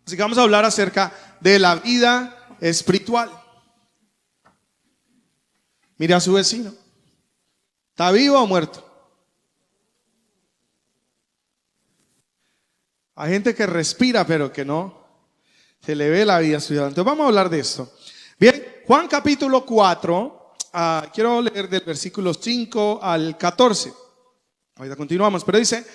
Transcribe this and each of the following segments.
Así que vamos a hablar acerca de la vida espiritual. Mire a su vecino. ¿Está vivo o muerto? Hay gente que respira pero que no se le ve la vida espiritual. Entonces vamos a hablar de esto. Bien, Juan capítulo 4, quiero leer del versículo 5 al 14. Ahorita continuamos, pero dice: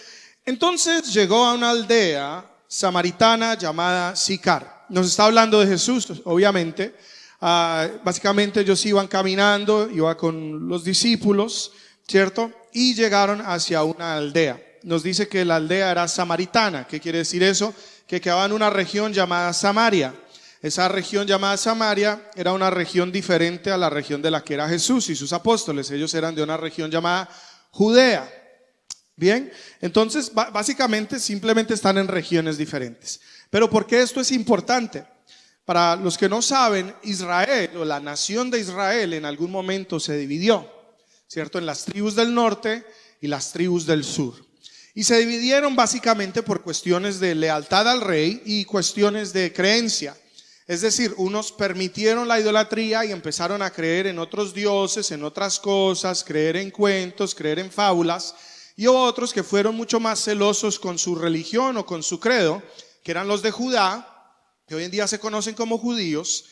entonces llegó a una aldea samaritana llamada Sicar. Nos está hablando de Jesús, obviamente. Básicamente ellos iban caminando, iba con los discípulos, ¿cierto? Y llegaron hacia una aldea. Nos dice que la aldea era samaritana. ¿Qué quiere decir eso? Que quedaba en una región llamada Samaria. Esa región llamada Samaria era una región diferente a la región de la que era Jesús y sus apóstoles. Ellos eran de una región llamada Judea. Bien, entonces básicamente simplemente están en regiones diferentes. Pero ¿por qué esto es importante? Para los que no saben, Israel o la nación de Israel en algún momento se dividió, ¿cierto? En las tribus del norte y las tribus del sur. Y se dividieron básicamente por cuestiones de lealtad al rey y cuestiones de creencia. Es decir, unos permitieron la idolatría y empezaron a creer en otros dioses, en otras cosas, creer en cuentos, creer en fábulas. Y hubo otros que fueron mucho más celosos con su religión o con su credo, que eran los de Judá, que hoy en día se conocen como judíos,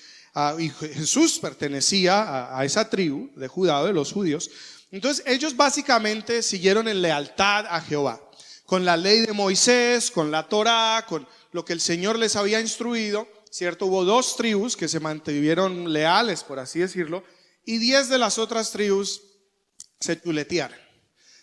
y Jesús pertenecía a esa tribu de Judá, de los judíos. Entonces ellos básicamente siguieron en lealtad a Jehová, con la ley de Moisés, con la Torá, con lo que el Señor les había instruido, ¿cierto? Hubo 2 tribus que se mantuvieron leales, por así decirlo, y 10 de las otras tribus se chuletearon.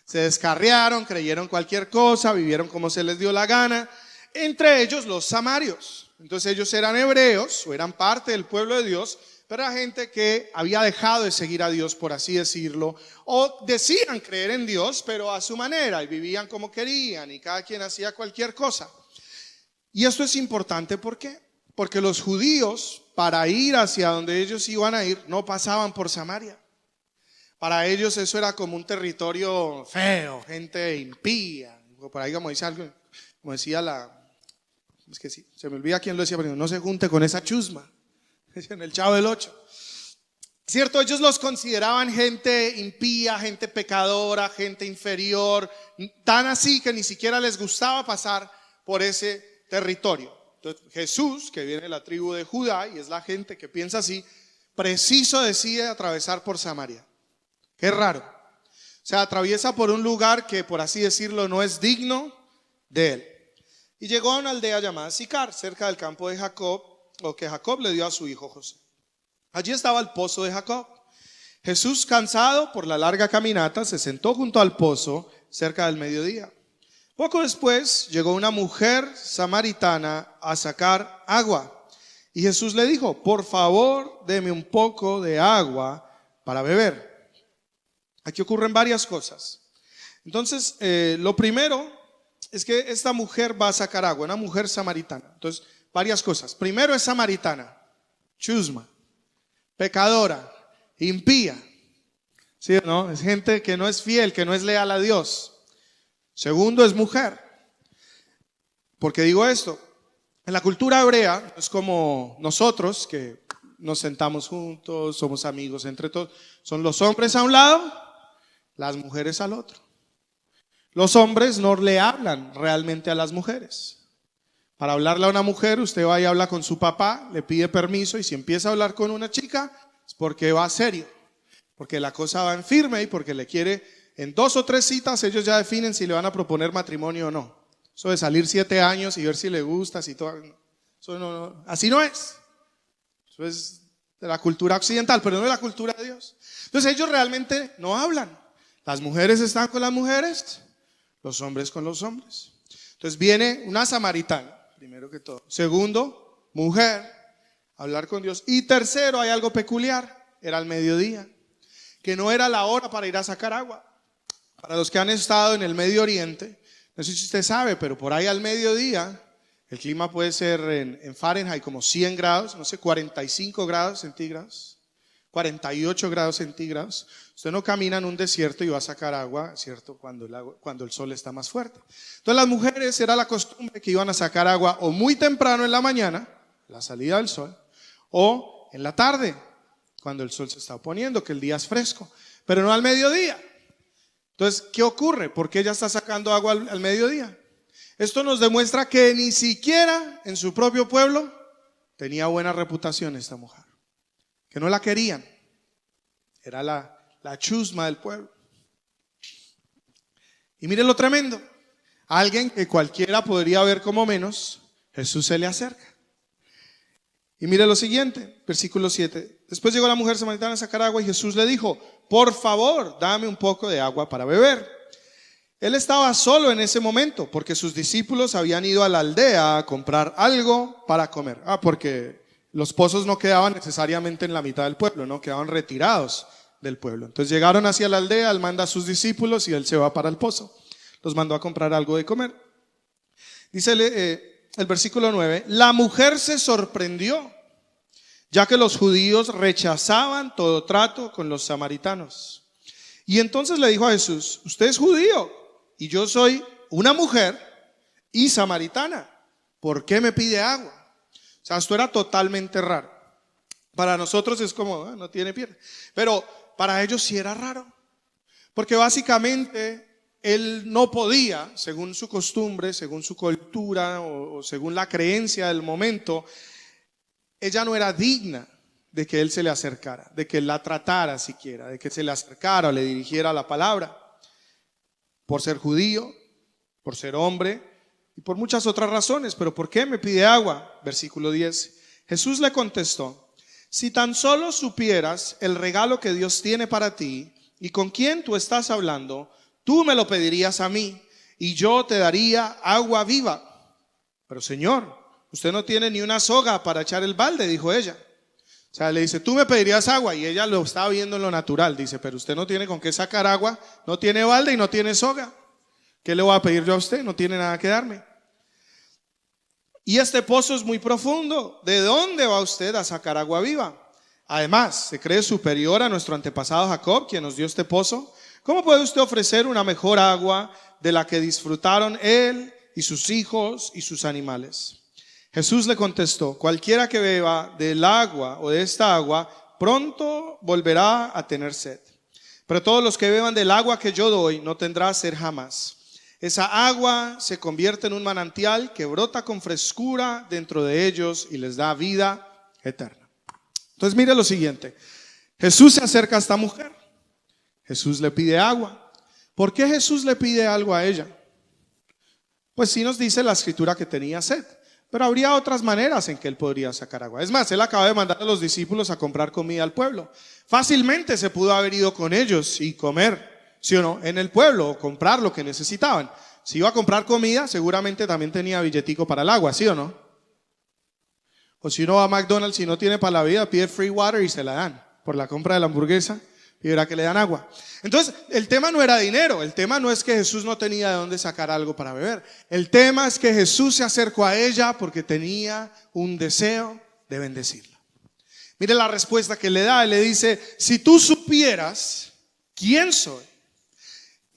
Se descarriaron, creyeron cualquier cosa, vivieron como se les dio la gana, entre ellos los samarios. Entonces ellos eran hebreos o eran parte del pueblo de Dios, pero era gente que había dejado de seguir a Dios, por así decirlo, o decían creer en Dios, pero a su manera, y vivían como querían, y cada quien hacía cualquier cosa. Y esto es importante, ¿por qué? Porque los judíos, para ir hacia donde ellos iban a ir, no pasaban por Samaria. Para ellos eso era como un territorio feo, gente impía. Por ahí como dice algo, como decía es que sí, se me olvida quién lo decía, pero no se junte con esa chusma, en el Chavo del Ocho. Cierto, ellos los consideraban gente impía, gente pecadora, gente inferior, tan así que ni siquiera les gustaba pasar por ese territorio. Entonces Jesús, que viene de la tribu de Judá y es la gente que piensa así, preciso decide atravesar por Samaria. Qué raro. O sea, atraviesa por un lugar que, por así decirlo, no es digno de él. Y llegó a una aldea llamada Sicar, cerca del campo de Jacob, o que Jacob le dio a su hijo José. Allí estaba el pozo de Jacob. Jesús, cansado por la larga caminata, se sentó junto al pozo cerca del mediodía. Poco después llegó una mujer samaritana a sacar agua. Y Jesús le dijo: por favor, deme un poco de agua para beber. Aquí ocurren varias cosas. Entonces, lo primero es que esta mujer va a sacar agua, una mujer samaritana. Entonces, varias cosas. Primero, es samaritana, chusma, pecadora, impía. ¿Sí o no? Es gente que no es fiel, que no es leal a Dios. Segundo, es mujer. ¿Por qué digo esto? En la cultura hebrea, es como nosotros que nos sentamos juntos, somos amigos entre todos. Son los hombres a un lado, las mujeres al otro. Los hombres no le hablan realmente a las mujeres. Para hablarle a una mujer, usted va y habla con su papá, le pide permiso, y si empieza a hablar con una chica es porque va serio, porque la cosa va en firme y porque le quiere. En 2 o 3 citas ellos ya definen si le van a proponer matrimonio o no. Eso de salir 7 años y ver si le gusta, si todo, eso no, así no es. Eso es de la cultura occidental, pero no de la cultura de Dios. Entonces ellos realmente no hablan. Las mujeres están con las mujeres, los hombres con los hombres. Entonces viene una samaritana, primero que todo. Segundo, mujer, hablar con Dios. Y tercero, hay algo peculiar, era el mediodía, que no era la hora para ir a sacar agua. Para los que han estado en el Medio Oriente, no sé si usted sabe, pero por ahí al mediodía, el clima puede ser en Fahrenheit como 100 grados, no sé, 45 grados centígrados. 48 grados centígrados. Usted no camina en un desierto y va a sacar agua, ¿cierto? Cuando el sol está más fuerte. Entonces las mujeres era la costumbre que iban a sacar agua o muy temprano en la mañana, la salida del sol, o en la tarde, cuando el sol se está poniendo, que el día es fresco, pero no al mediodía. Entonces, ¿qué ocurre? ¿Por qué ella está sacando agua al mediodía? Esto nos demuestra que ni siquiera en su propio pueblo tenía buena reputación esta mujer, que no la querían. Era la chusma del pueblo. Y mire lo tremendo. Alguien que cualquiera podría ver como menos, Jesús se le acerca. Y mire lo siguiente, versículo 7. Después llegó la mujer samaritana a sacar agua y Jesús le dijo: por favor, dame un poco de agua para beber. Él estaba solo en ese momento porque sus discípulos habían ido a la aldea a comprar algo para comer. Porque los pozos no quedaban necesariamente en la mitad del pueblo, no quedaban retirados del pueblo. Entonces llegaron hacia la aldea, él manda a sus discípulos y él se va para el pozo. Los mandó a comprar algo de comer. Dice el versículo 9, la mujer se sorprendió, ya que los judíos rechazaban todo trato con los samaritanos. Y entonces le dijo a Jesús: usted es judío y yo soy una mujer y samaritana. ¿Por qué me pide agua? O sea, esto era totalmente raro. Para nosotros es como, no tiene pierna. Pero para ellos sí era raro. Porque básicamente él no podía, según su costumbre, según su cultura o según la creencia del momento, ella no era digna de que él se le acercara, de que él la tratara siquiera, de que se le acercara o le dirigiera la palabra. Por ser judío, por ser hombre y por muchas otras razones. Pero ¿por qué me pide agua? Versículo 10. Jesús le contestó: si tan solo supieras el regalo que Dios tiene para ti y con quién tú estás hablando, tú me lo pedirías a mí y yo te daría agua viva. Pero Señor, usted no tiene ni una soga para echar el balde, dijo ella. O sea, le dice: tú me pedirías agua, y ella lo estaba viendo en lo natural. Dice: pero usted no tiene con qué sacar agua, no tiene balde y no tiene soga. ¿Qué le voy a pedir yo a usted? No tiene nada que darme. Y este pozo es muy profundo. ¿De dónde va usted a sacar agua viva? Además, se cree superior a nuestro antepasado Jacob, quien nos dio este pozo. ¿Cómo puede usted ofrecer una mejor agua de la que disfrutaron él y sus hijos y sus animales? Jesús le contestó: cualquiera que beba del agua o de esta agua pronto volverá a tener sed. Pero todos los que beban del agua que yo doy no tendrá sed jamás. Esa agua se convierte en un manantial que brota con frescura dentro de ellos y les da vida eterna. Entonces mire lo siguiente. Jesús se acerca a esta mujer. Jesús le pide agua. ¿Por qué Jesús le pide algo a ella? Pues sí nos dice la escritura que tenía sed. Pero habría otras maneras en que él podría sacar agua. Es más, él acaba de mandar a los discípulos a comprar comida al pueblo. Fácilmente se pudo haber ido con ellos y comer, ¿sí o no?, en el pueblo, o comprar lo que necesitaban. Si iba a comprar comida, seguramente también tenía billetico para el agua, ¿sí o no? O si uno va a McDonald's y no tiene para la vida, pide free water y se la dan. Por la compra de la hamburguesa, pidiera que le dan agua. Entonces, el tema no era dinero. El tema no es que Jesús no tenía de dónde sacar algo para beber. El tema es que Jesús se acercó a ella porque tenía un deseo de bendecirla. Mire la respuesta que le da. Él le dice: si tú supieras quién soy.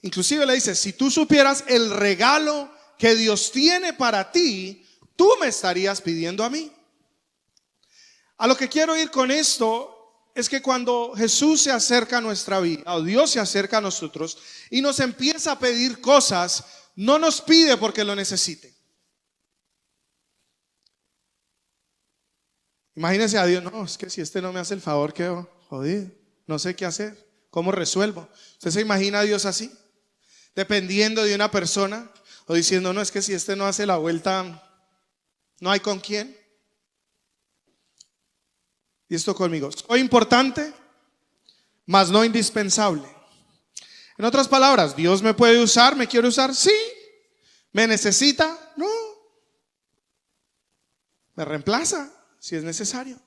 Inclusive le dice: si tú supieras el regalo que Dios tiene para ti, tú me estarías pidiendo a mí. A lo que quiero ir con esto es que cuando Jesús se acerca a nuestra vida, o Dios se acerca a nosotros y nos empieza a pedir cosas, no nos pide porque lo necesite. Imagínense a Dios: no, es que si este no me hace el favor, quedo jodido, no sé qué hacer, ¿cómo resuelvo? ¿Usted se imagina a Dios así? Dependiendo de una persona, o diciendo: no, es que si este no hace la vuelta, no hay con quién. Y esto conmigo: soy importante, mas no indispensable. En otras palabras, ¿Dios me puede usar? ¿Me quiere usar? Sí. ¿Me necesita? No. ¿Me reemplaza? Si es necesario.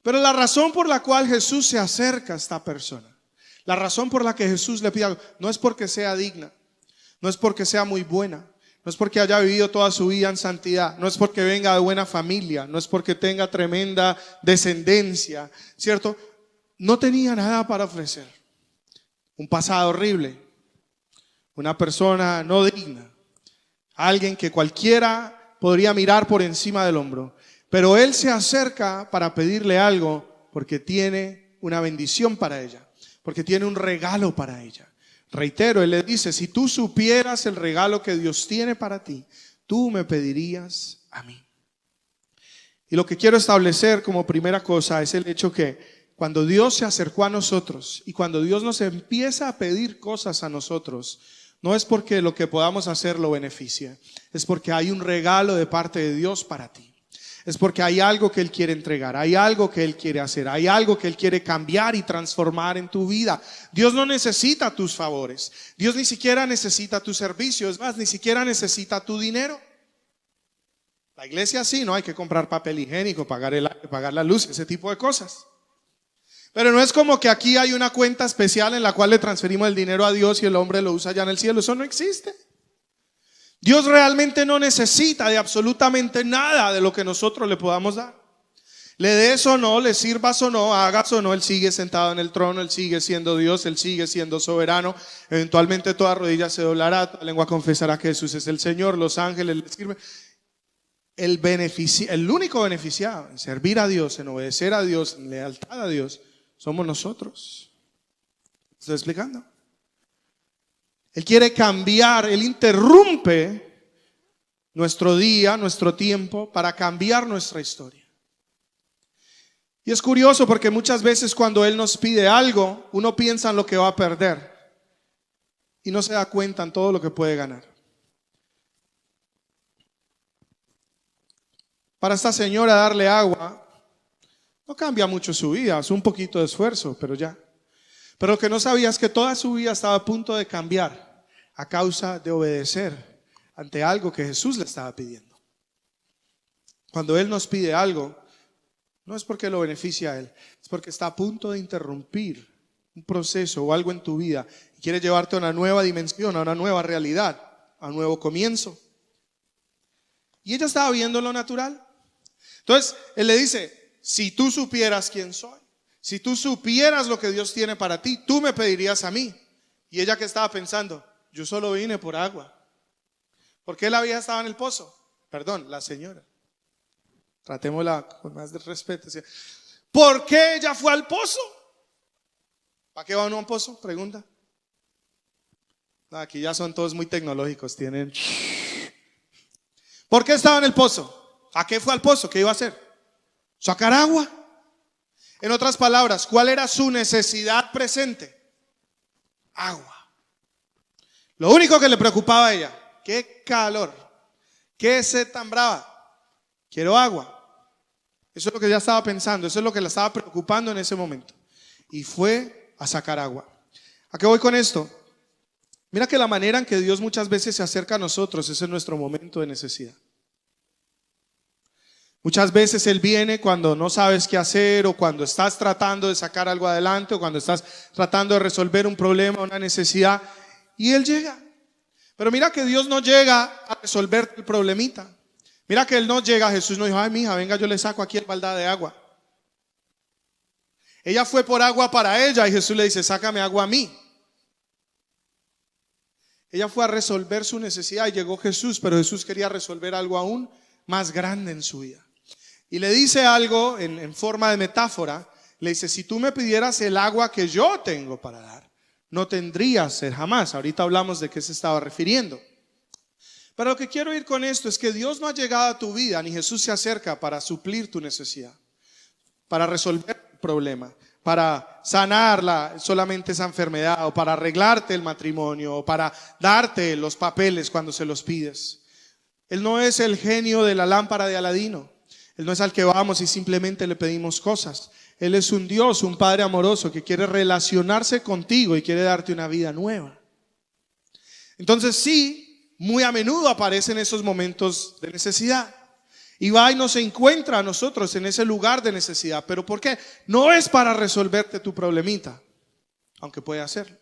Pero la razón por la cual Jesús se acerca a esta persona, la razón por la que Jesús le pide algo, no es porque sea digna, no es porque sea muy buena, no es porque haya vivido toda su vida en santidad, no es porque venga de buena familia, no es porque tenga tremenda descendencia, ¿cierto? No tenía nada para ofrecer. Un pasado horrible, una persona no digna, alguien que cualquiera podría mirar por encima del hombro. Pero él se acerca para pedirle algo porque tiene una bendición para ella, porque tiene un regalo para ella. Reitero, él le dice, si tú supieras el regalo que Dios tiene para ti, tú me pedirías a mí. Y lo que quiero establecer como primera cosa es el hecho que cuando Dios se acercó a nosotros y cuando Dios nos empieza a pedir cosas a nosotros, no es porque lo que podamos hacer lo beneficie, es porque hay un regalo de parte de Dios para ti. Es porque hay algo que Él quiere entregar, hay algo que Él quiere hacer, hay algo que Él quiere cambiar y transformar en tu vida. Dios no necesita tus favores, Dios ni siquiera necesita tu servicio, es más, ni siquiera necesita tu dinero. La iglesia sí, no hay que comprar papel higiénico, pagar el aire, pagar la luz, ese tipo de cosas. Pero no es como que aquí hay una cuenta especial en la cual le transferimos el dinero a Dios y el hombre lo usa allá en el cielo, eso no existe. Dios realmente no necesita de absolutamente nada de lo que nosotros le podamos dar. Le des o no, le sirvas o no, hagas o no, Él sigue sentado en el trono, Él sigue siendo Dios, Él sigue siendo soberano. Eventualmente toda rodilla se doblará, toda lengua confesará que Jesús es el Señor, los ángeles le sirven. El único beneficiado en servir a Dios, en obedecer a Dios, en lealtad a Dios, somos nosotros. ¿Estoy explicando? Él quiere cambiar, Él interrumpe nuestro día, nuestro tiempo para cambiar nuestra historia. Y es curioso porque muchas veces cuando Él nos pide algo, uno piensa en lo que va a perder y no se da cuenta en todo lo que puede ganar. Para esta señora darle agua no cambia mucho su vida, es un poquito de esfuerzo, pero ya. Pero lo que no sabía es que toda su vida estaba a punto de cambiar a causa de obedecer ante algo que Jesús le estaba pidiendo. Cuando Él nos pide algo, no es porque lo beneficia a Él, es porque está a punto de interrumpir un proceso o algo en tu vida y quiere llevarte a una nueva dimensión, a una nueva realidad, a un nuevo comienzo. Y ella estaba viendo lo natural. Entonces, Él le dice, si tú supieras quién soy, si tú supieras lo que Dios tiene para ti, tú me pedirías a mí. Y ella, que estaba pensando, yo solo vine por agua. ¿Por qué la vieja estaba en el pozo? Perdón, la señora. Tratémosla con más de respeto. ¿Por qué ella fue al pozo? ¿Para qué va uno a un pozo? Pregunta. No, aquí ya son todos muy tecnológicos. Tienen. ¿Por qué estaba en el pozo? ¿A qué fue al pozo? ¿Qué iba a hacer? Sacar agua. En otras palabras, ¿cuál era su necesidad presente? Agua. Lo único que le preocupaba a ella, qué calor, qué sed tan brava, quiero agua. Eso es lo que ella estaba pensando, eso es lo que la estaba preocupando en ese momento. Y fue a sacar agua. ¿A qué voy con esto? Mira que la manera en que Dios muchas veces se acerca a nosotros es en nuestro momento de necesidad. Muchas veces Él viene cuando no sabes qué hacer, o cuando estás tratando de sacar algo adelante, o cuando estás tratando de resolver un problema, una necesidad, y Él llega. Pero mira que Dios no llega a resolver el problemita. Mira que Él no llega, Jesús no dijo, ay mija, venga, yo le saco aquí el baldad de agua. Ella fue por agua para ella y Jesús le dice, sácame agua a mí. Ella fue a resolver su necesidad y llegó Jesús, pero Jesús quería resolver algo aún más grande en su vida. Y le dice algo en forma de metáfora. Le dice, si tú me pidieras el agua que yo tengo para dar, no tendrías sed jamás. Ahorita hablamos de qué se estaba refiriendo. Pero lo que quiero ir con esto es que Dios no ha llegado a tu vida, ni Jesús se acerca para suplir tu necesidad, para resolver el problema, para sanarla solamente esa enfermedad, o para arreglarte el matrimonio, o para darte los papeles cuando se los pides. Él no es el genio de la lámpara de Aladino. Él no es al que vamos y simplemente le pedimos cosas. Él es un Dios, un Padre amoroso que quiere relacionarse contigo y quiere darte una vida nueva. Entonces sí, muy a menudo aparecen esos momentos de necesidad. Y va y nos encuentra a nosotros en ese lugar de necesidad. ¿Pero por qué? No es para resolverte tu problemita, aunque puede hacerlo.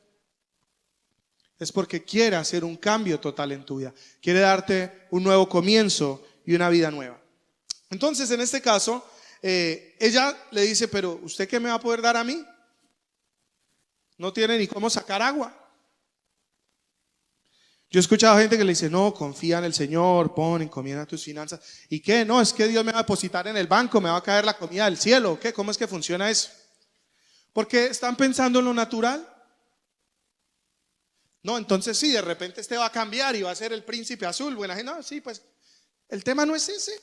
es porque quiere hacer un cambio total en tu vida. Quiere darte un nuevo comienzo y una vida nueva. Entonces, en este caso, ella le dice, pero ¿usted qué me va a poder dar a mí? No tiene ni cómo sacar agua. Yo he escuchado gente que le dice, no, confía en el Señor, pon, encomienda tus finanzas. ¿Y qué? No, es que Dios me va a depositar en el banco, me va a caer la comida del cielo. ¿Qué? ¿Cómo es que funciona eso? Porque están pensando en lo natural. No, entonces sí, de repente este va a cambiar y va a ser el príncipe azul. Buena gente, no, sí, pues el tema no es ese.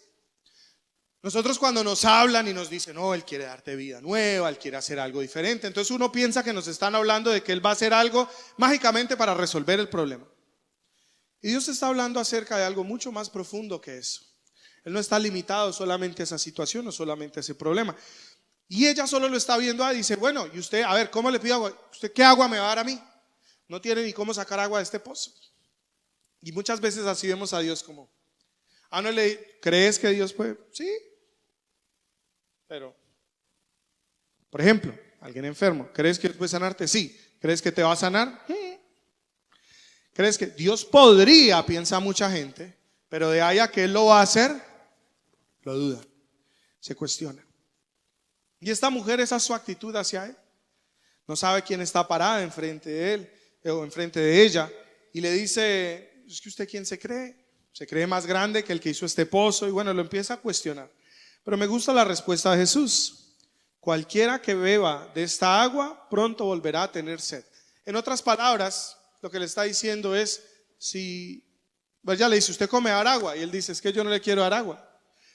Nosotros cuando nos hablan y nos dicen, no, Él quiere darte vida nueva, Él quiere hacer algo diferente. Entonces uno piensa que nos están hablando de que Él va a hacer algo mágicamente para resolver el problema. Y Dios está hablando acerca de algo mucho más profundo que eso. Él no está limitado solamente a esa situación o solamente a ese problema. Y ella solo lo está viendo, dice, bueno, y usted, a ver, ¿cómo le pido agua? ¿Usted qué agua me va a dar a mí? No tiene ni cómo sacar agua de este pozo. Y muchas veces así vemos a Dios como, ¿no le crees que Dios puede? Sí. Pero, por ejemplo, alguien enfermo, ¿crees que Dios puede sanarte? Sí. ¿Crees que te va a sanar? ¿Crees que Dios podría? Piensa mucha gente, pero de ahí a que Él lo va a hacer, lo duda, se cuestiona. Y esta mujer, esa es su actitud hacia Él. No sabe quién está parada enfrente de Él o enfrente de ella. Y le dice, ¿es que usted quién se cree? Se cree más grande que el que hizo este pozo. Y bueno, lo empieza a cuestionar. Pero me gusta la respuesta de Jesús. Cualquiera que beba de esta agua, pronto volverá a tener sed. En otras palabras, lo que le está diciendo es, pues ya le dice, usted come dar agua. Y él dice, es que yo no le quiero dar agua.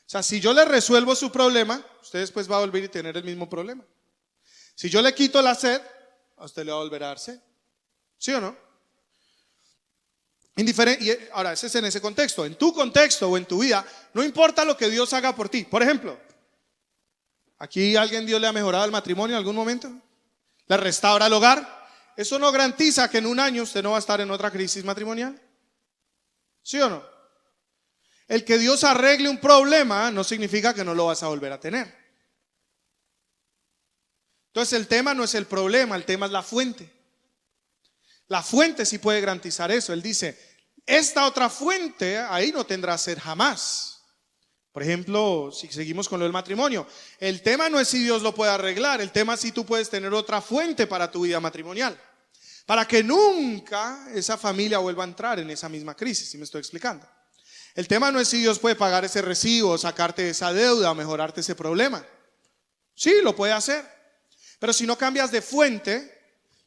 O sea, si yo le resuelvo su problema, usted después va a volver a tener el mismo problema. Si yo le quito la sed, a usted le va a volver a dar sed. ¿Sí o no? Indiferente. Y ahora, ese es en ese contexto. En tu contexto o en tu vida, no importa lo que Dios haga por ti. Por ejemplo, ¿aquí alguien Dios le ha mejorado el matrimonio en algún momento? ¿Le restaura el hogar? Eso no garantiza que en un año usted no va a estar en otra crisis matrimonial. ¿Sí o no? El que Dios arregle un problema no significa que no lo vas a volver a tener. Entonces el tema no es el problema, el tema es la fuente. La fuente sí puede garantizar eso. Él dice, esta otra fuente ahí no tendrá sed jamás. Por ejemplo, si seguimos con lo del matrimonio, el tema no es si Dios lo puede arreglar, el tema es si tú puedes tener otra fuente para tu vida matrimonial, para que nunca esa familia vuelva a entrar en esa misma crisis. ¿Sí me estoy explicando? El tema no es si Dios puede pagar ese recibo, sacarte esa deuda o mejorarte ese problema. Sí, lo puede hacer, pero si no cambias de fuente,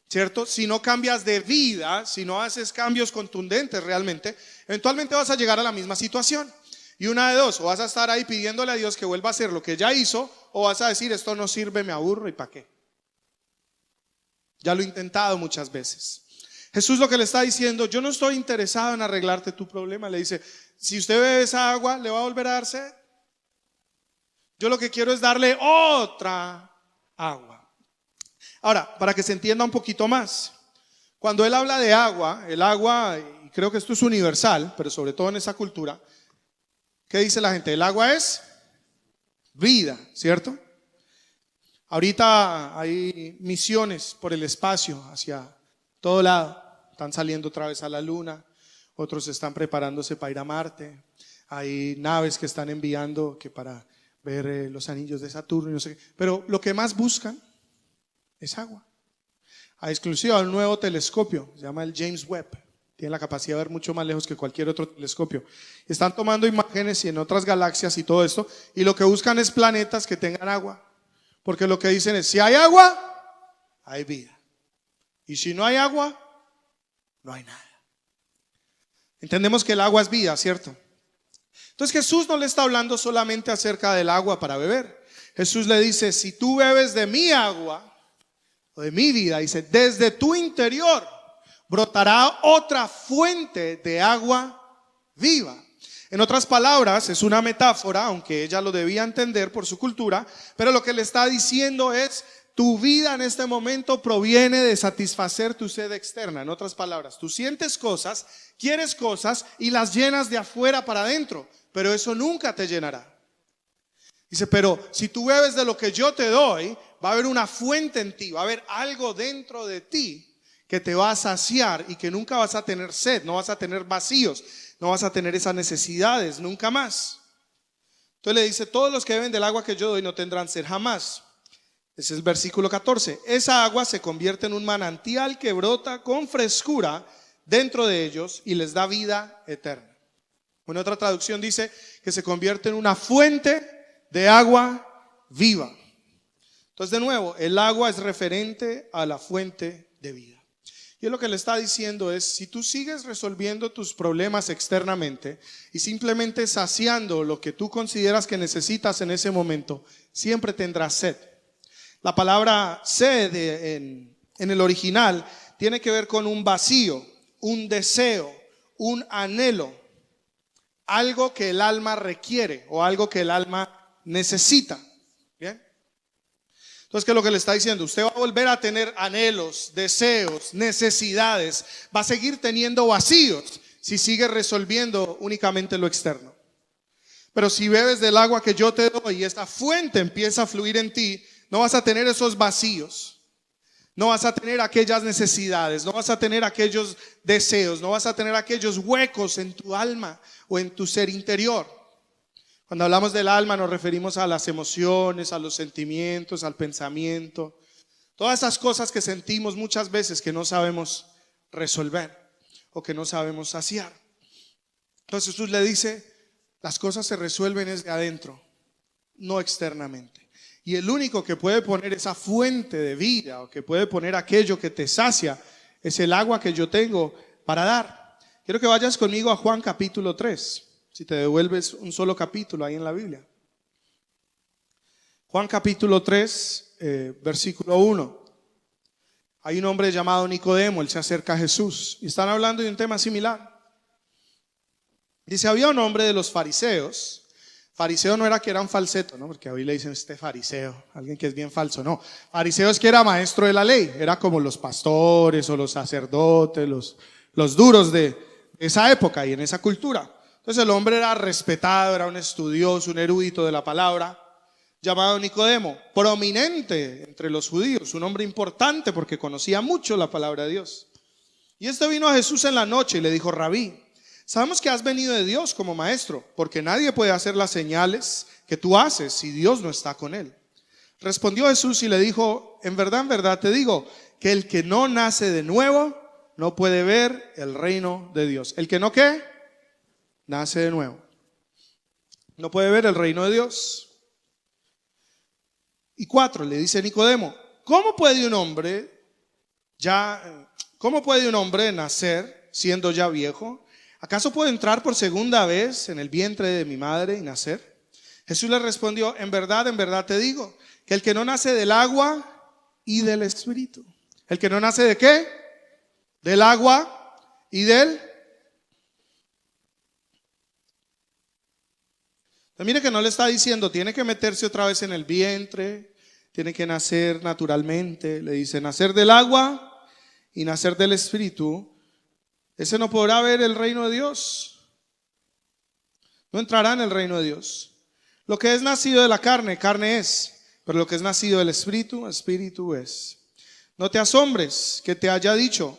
¿cierto? Si no cambias de vida, si no haces cambios contundentes realmente, eventualmente vas a llegar a la misma situación. Y una de dos, o vas a estar ahí pidiéndole a Dios que vuelva a hacer lo que ya hizo, o vas a decir, esto no sirve, me aburro, ¿y para qué? Ya lo he intentado muchas veces. Jesús lo que le está diciendo, yo no estoy interesado en arreglarte tu problema. Le dice, si usted bebe esa agua, ¿le va a volver a dar sed? Yo lo que quiero es darle otra agua. Ahora, para que se entienda un poquito más, cuando él habla de agua, el agua, y creo que esto es universal, pero sobre todo en esa cultura, ¿qué dice la gente? El agua es vida, ¿cierto? Ahorita hay misiones por el espacio hacia todo lado. Están saliendo otra vez a la luna, otros están preparándose para ir a Marte. Hay naves que están enviando que para ver los anillos de Saturno y no sé qué. Pero lo que más buscan es agua. A exclusiva de un nuevo telescopio, se llama el James Webb. Tiene la capacidad de ver mucho más lejos que cualquier otro telescopio. Están tomando imágenes y en otras galaxias y todo esto, y lo que buscan es planetas que tengan agua. Porque lo que dicen es, si hay agua, hay vida. Y si no hay agua, no hay nada. Entendemos que el agua es vida, ¿cierto? Entonces Jesús no le está hablando solamente acerca del agua para beber. Jesús le dice, si tú bebes de mi agua, o de mi vida, dice, desde tu interior brotará otra fuente de agua viva. En otras palabras, es una metáfora, aunque ella lo debía entender por su cultura, pero lo que le está diciendo es, tu vida en este momento proviene de satisfacer tu sed externa. En otras palabras, tú sientes cosas, quieres cosas y las llenas de afuera para adentro, pero eso nunca te llenará. Dice, pero si tú bebes de lo que yo te doy, va a haber una fuente en ti, va a haber algo dentro de ti que te va a saciar y que nunca vas a tener sed, no vas a tener vacíos, no vas a tener esas necesidades, nunca más. Entonces le dice, todos los que beben del agua que yo doy no tendrán sed jamás. Ese es el versículo 14. Esa agua se convierte en un manantial que brota con frescura dentro de ellos y les da vida eterna. Una otra traducción dice que se convierte en una fuente de agua viva. Entonces, de nuevo, el agua es referente a la fuente de vida. Y lo que le está diciendo es, si tú sigues resolviendo tus problemas externamente y simplemente saciando lo que tú consideras que necesitas en ese momento, siempre tendrás sed. La palabra sed en el original tiene que ver con un vacío, un deseo, un anhelo, algo que el alma requiere o algo que el alma necesita. ¿Bien? Entonces, ¿qué es lo que le está diciendo? Usted va a volver a tener anhelos, deseos, necesidades, va a seguir teniendo vacíos si sigue resolviendo únicamente lo externo. Pero si bebes del agua que yo te doy y esta fuente empieza a fluir en ti, no vas a tener esos vacíos, no vas a tener aquellas necesidades, no vas a tener aquellos deseos, no vas a tener aquellos huecos en tu alma o en tu ser interior. Cuando hablamos del alma nos referimos a las emociones, a los sentimientos, al pensamiento, todas esas cosas que sentimos muchas veces que no sabemos resolver o que no sabemos saciar. Entonces Jesús le dice, las cosas se resuelven desde adentro, no externamente. Y el único que puede poner esa fuente de vida o que puede poner aquello que te sacia es el agua que yo tengo para dar. Quiero que vayas conmigo a Juan capítulo 3. Si te devuelves un solo capítulo ahí en la Biblia. Juan capítulo 3, versículo 1. Hay un hombre llamado Nicodemo, él se acerca a Jesús y están hablando de un tema similar. Dice, había un hombre de los fariseos. Fariseo no era que era un falseto, ¿no? Porque hoy le dicen fariseo, alguien que es bien falso. No, fariseo es que era maestro de la ley, era como los pastores o los sacerdotes, los duros de esa época y en esa cultura. Entonces el hombre era respetado, era un estudioso, un erudito de la palabra, llamado Nicodemo, prominente entre los judíos, un hombre importante porque conocía mucho la palabra de Dios. Y este vino a Jesús en la noche y le dijo, Rabí, sabemos que has venido de Dios como maestro, porque nadie puede hacer las señales que tú haces si Dios no está con él. Respondió Jesús y le dijo, en verdad te digo, que el que no nace de nuevo no puede ver el reino de Dios. ¿El que no qué? Nace de nuevo. No puede ver el reino de Dios. Y 4, le dice Nicodemo, ¿cómo puede un hombre nacer siendo ya viejo? ¿Acaso puede entrar por segunda vez en el vientre de mi madre y nacer? Jesús le respondió, en verdad te digo, que el que no nace del agua y del Espíritu. ¿El que no nace de qué? Del agua y del... Mire que no le está diciendo, tiene que meterse otra vez en el vientre, tiene que nacer naturalmente. Le dice, nacer del agua y nacer del Espíritu. Ese no podrá ver el reino de Dios. No entrará en el reino de Dios. Lo que es nacido de la carne, carne es. Pero lo que es nacido del Espíritu, Espíritu es. No te asombres que te haya dicho,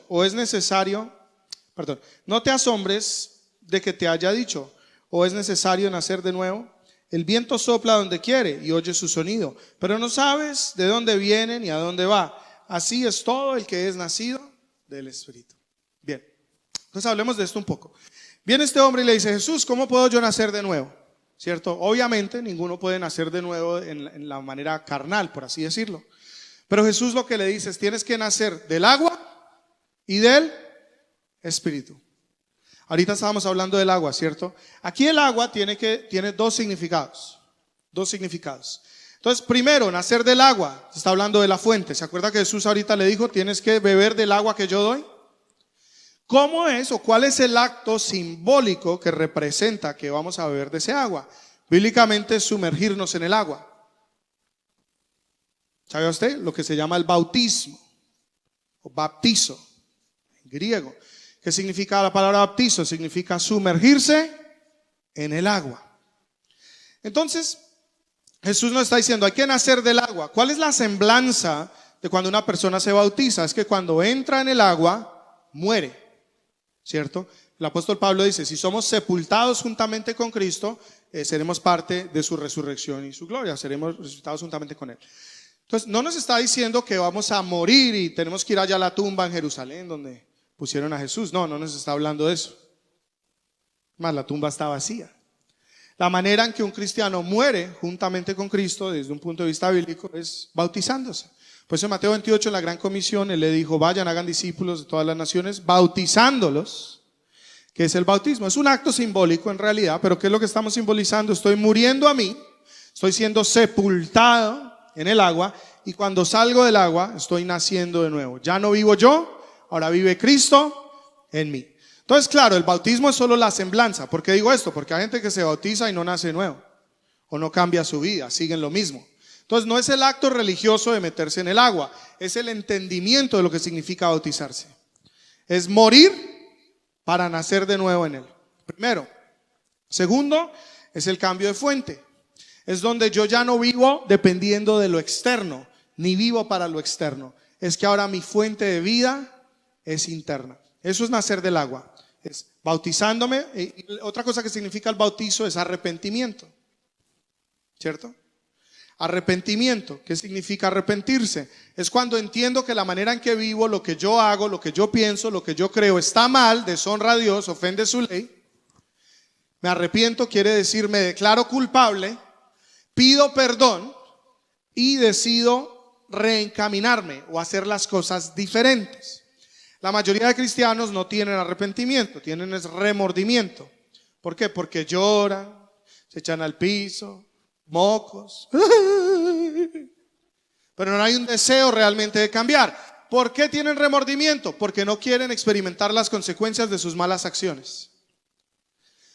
no te asombres de que te haya dicho, o es necesario nacer de nuevo. El viento sopla donde quiere y oye su sonido, pero no sabes de dónde viene ni a dónde va. Así es todo el que es nacido del Espíritu. Bien, entonces hablemos de esto un poco. Viene este hombre y le dice, Jesús, ¿cómo puedo yo nacer de nuevo? ¿Cierto? Obviamente ninguno puede nacer de nuevo en la manera carnal, por así decirlo. Pero Jesús lo que le dice es, tienes que nacer del agua y del Espíritu. Ahorita estábamos hablando del agua, ¿cierto? Aquí el agua tiene dos significados. Entonces, primero, nacer del agua. Se está hablando de la fuente. ¿Se acuerda que Jesús ahorita le dijo, tienes que beber del agua que yo doy? ¿Cómo es o cuál es el acto simbólico que representa que vamos a beber de ese agua? Bíblicamente es sumergirnos en el agua. ¿Sabe usted? Lo que se llama el bautismo o baptizo en griego. ¿Qué significa la palabra baptizo? Significa sumergirse en el agua. Entonces, Jesús nos está diciendo, hay que nacer del agua. ¿Cuál es la semblanza de cuando una persona se bautiza es que cuando entra en el agua, muere, ¿cierto? El apóstol Pablo dice, si somos sepultados juntamente con Cristo, seremos parte de su resurrección y su gloria, seremos resucitados juntamente con Él. Entonces, no nos está diciendo que vamos a morir y tenemos que ir allá a la tumba en Jerusalén donde pusieron a Jesús. No, no nos está hablando de eso. Más, la tumba está vacía. La manera en que un cristiano muere juntamente con Cristo desde un punto de vista bíblico es bautizándose. Pues en Mateo 28, en la gran comisión, Él le dijo, vayan, hagan discípulos de todas las naciones, bautizándolos. ¿Qué es el bautismo? Es un acto simbólico en realidad, pero ¿qué es lo que estamos simbolizando? Estoy muriendo a mí, estoy siendo sepultado en el agua, y cuando salgo del agua estoy naciendo de nuevo. Ya no vivo yo, ahora vive Cristo en mí. Entonces, claro, el bautismo es solo la semblanza. ¿Por qué digo esto? Porque hay gente que se bautiza y no nace de nuevo, o no cambia su vida, siguen lo mismo. Entonces, no es el acto religioso de meterse en el agua, es el entendimiento de lo que significa bautizarse. Es morir para nacer de nuevo en Él. Primero. Segundo, es el cambio de fuente. Es donde yo ya no vivo dependiendo de lo externo, ni vivo para lo externo. Es que ahora mi fuente de vida es interna. Eso es nacer del agua. Es bautizándome. Y otra cosa que significa el bautizo es arrepentimiento. ¿Cierto? Arrepentimiento. ¿Qué significa arrepentirse? Es cuando entiendo que la manera en que vivo, lo que yo hago, lo que yo pienso, lo que yo creo está mal, deshonra a Dios, ofende su ley. Me arrepiento, quiere decir me declaro culpable, pido perdón y decido reencaminarme o hacer las cosas diferentes. La mayoría de cristianos no tienen arrepentimiento, tienen es remordimiento. ¿Por qué? Porque lloran, se echan al piso, mocos. Pero no hay un deseo realmente de cambiar. ¿Por qué tienen remordimiento? Porque no quieren experimentar las consecuencias de sus malas acciones.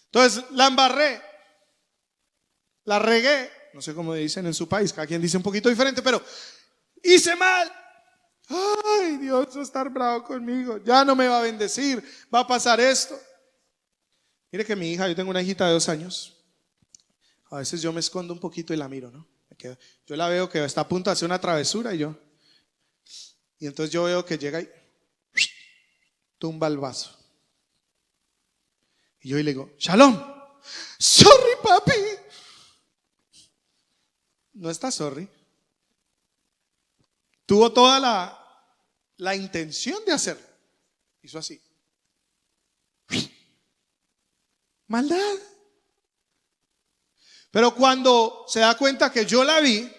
Entonces, la embarré, la regué, no sé cómo dicen en su país, cada quien dice un poquito diferente, pero hice mal. Ay, Dios va a estar bravo conmigo, ya no me va a bendecir, va a pasar esto. Mire que mi hija, yo tengo una hijita de 2 años, a veces yo me escondo un poquito y la miro, ¿no? Yo la veo que está a punto de hacer una travesura y entonces yo veo que llega y tumba el vaso. Y yo le digo, Shalom, sorry papi. No está sorry. Tuvo toda la intención de hacerlo. Hizo así. Maldad. Pero cuando se da cuenta que yo la vi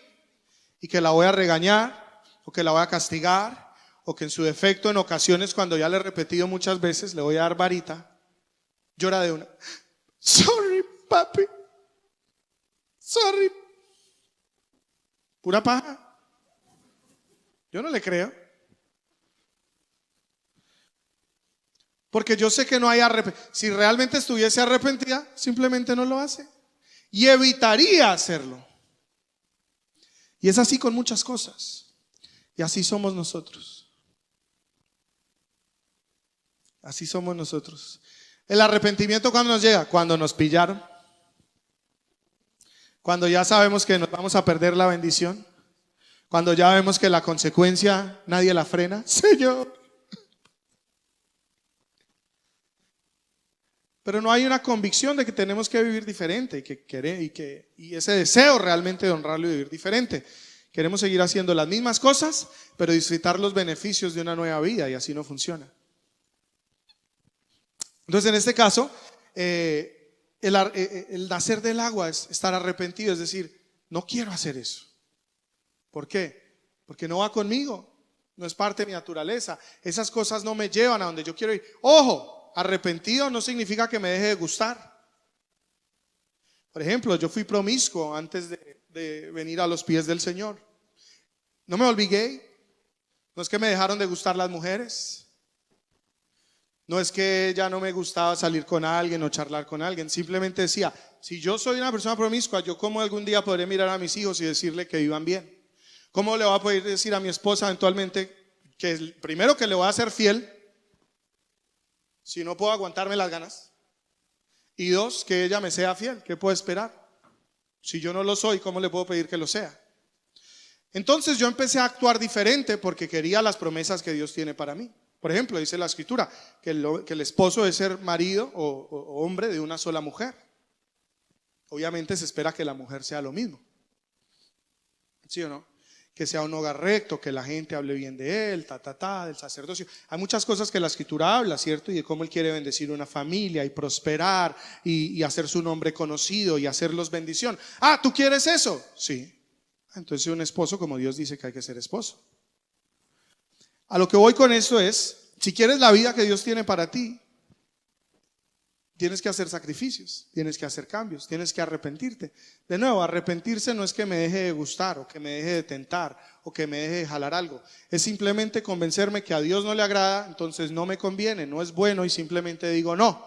y que la voy a regañar o que la voy a castigar o que en su defecto en ocasiones cuando ya le he repetido muchas veces le voy a dar varita, llora de una. Sorry, papi. Sorry. Pura paja. Yo no le creo. Porque yo sé que no hay arrepentimiento. Si realmente estuviese arrepentida, simplemente no lo hace. Y evitaría hacerlo. Y es así con muchas cosas. Y así somos nosotros. Así somos nosotros. El arrepentimiento, ¿cuándo nos llega? Cuando nos pillaron. Cuando ya sabemos que nos vamos a perder la bendición. Cuando ya vemos que la consecuencia nadie la frena. Señor. Pero no hay una convicción de que tenemos que vivir diferente y ese deseo realmente de honrarlo y vivir diferente. Queremos seguir haciendo las mismas cosas, pero disfrutar los beneficios de una nueva vida, y así no funciona. Entonces, en este caso, el nacer del agua es estar arrepentido, es decir, no quiero hacer eso. ¿Por qué? Porque no va conmigo, no es parte de mi naturaleza. Esas cosas no me llevan a donde yo quiero ir. ¡Ojo! Arrepentido no significa que me deje de gustar. Por ejemplo, yo fui promiscuo antes de venir a los pies del Señor. No me volví gay. No es que me dejaron de gustar las mujeres. No es que ya no me gustaba salir con alguien o charlar con alguien. Simplemente decía, si yo soy una persona promiscua, ¿yo cómo algún día podré mirar a mis hijos y decirle que vivan bien? ¿Cómo le voy a poder decir a mi esposa eventualmente que primero que le voy a ser fiel si no puedo aguantarme las ganas? Y 2, que ella me sea fiel. ¿Qué puedo esperar? Si yo no lo soy, ¿cómo le puedo pedir que lo sea? Entonces yo empecé a actuar diferente porque quería las promesas que Dios tiene para mí. Por ejemplo, dice la Escritura que el esposo es ser marido o hombre de una sola mujer. Obviamente se espera que la mujer sea lo mismo. ¿Sí o no? Que sea un hogar recto, que la gente hable bien de él, del sacerdocio. Hay muchas cosas que la Escritura habla, ¿cierto? Y de cómo él quiere bendecir una familia y prosperar y hacer su nombre conocido y hacerlos bendición. Ah, ¿tú quieres eso? Sí. Entonces un esposo como Dios dice que hay que ser esposo. A lo que voy con esto es, si quieres la vida que Dios tiene para ti, tienes que hacer sacrificios, tienes que hacer cambios, tienes que arrepentirte. De nuevo, arrepentirse no es que me deje de gustar o que me deje de tentar o que me deje de jalar algo. Es simplemente convencerme que a Dios no le agrada, entonces no me conviene, no es bueno y simplemente digo no.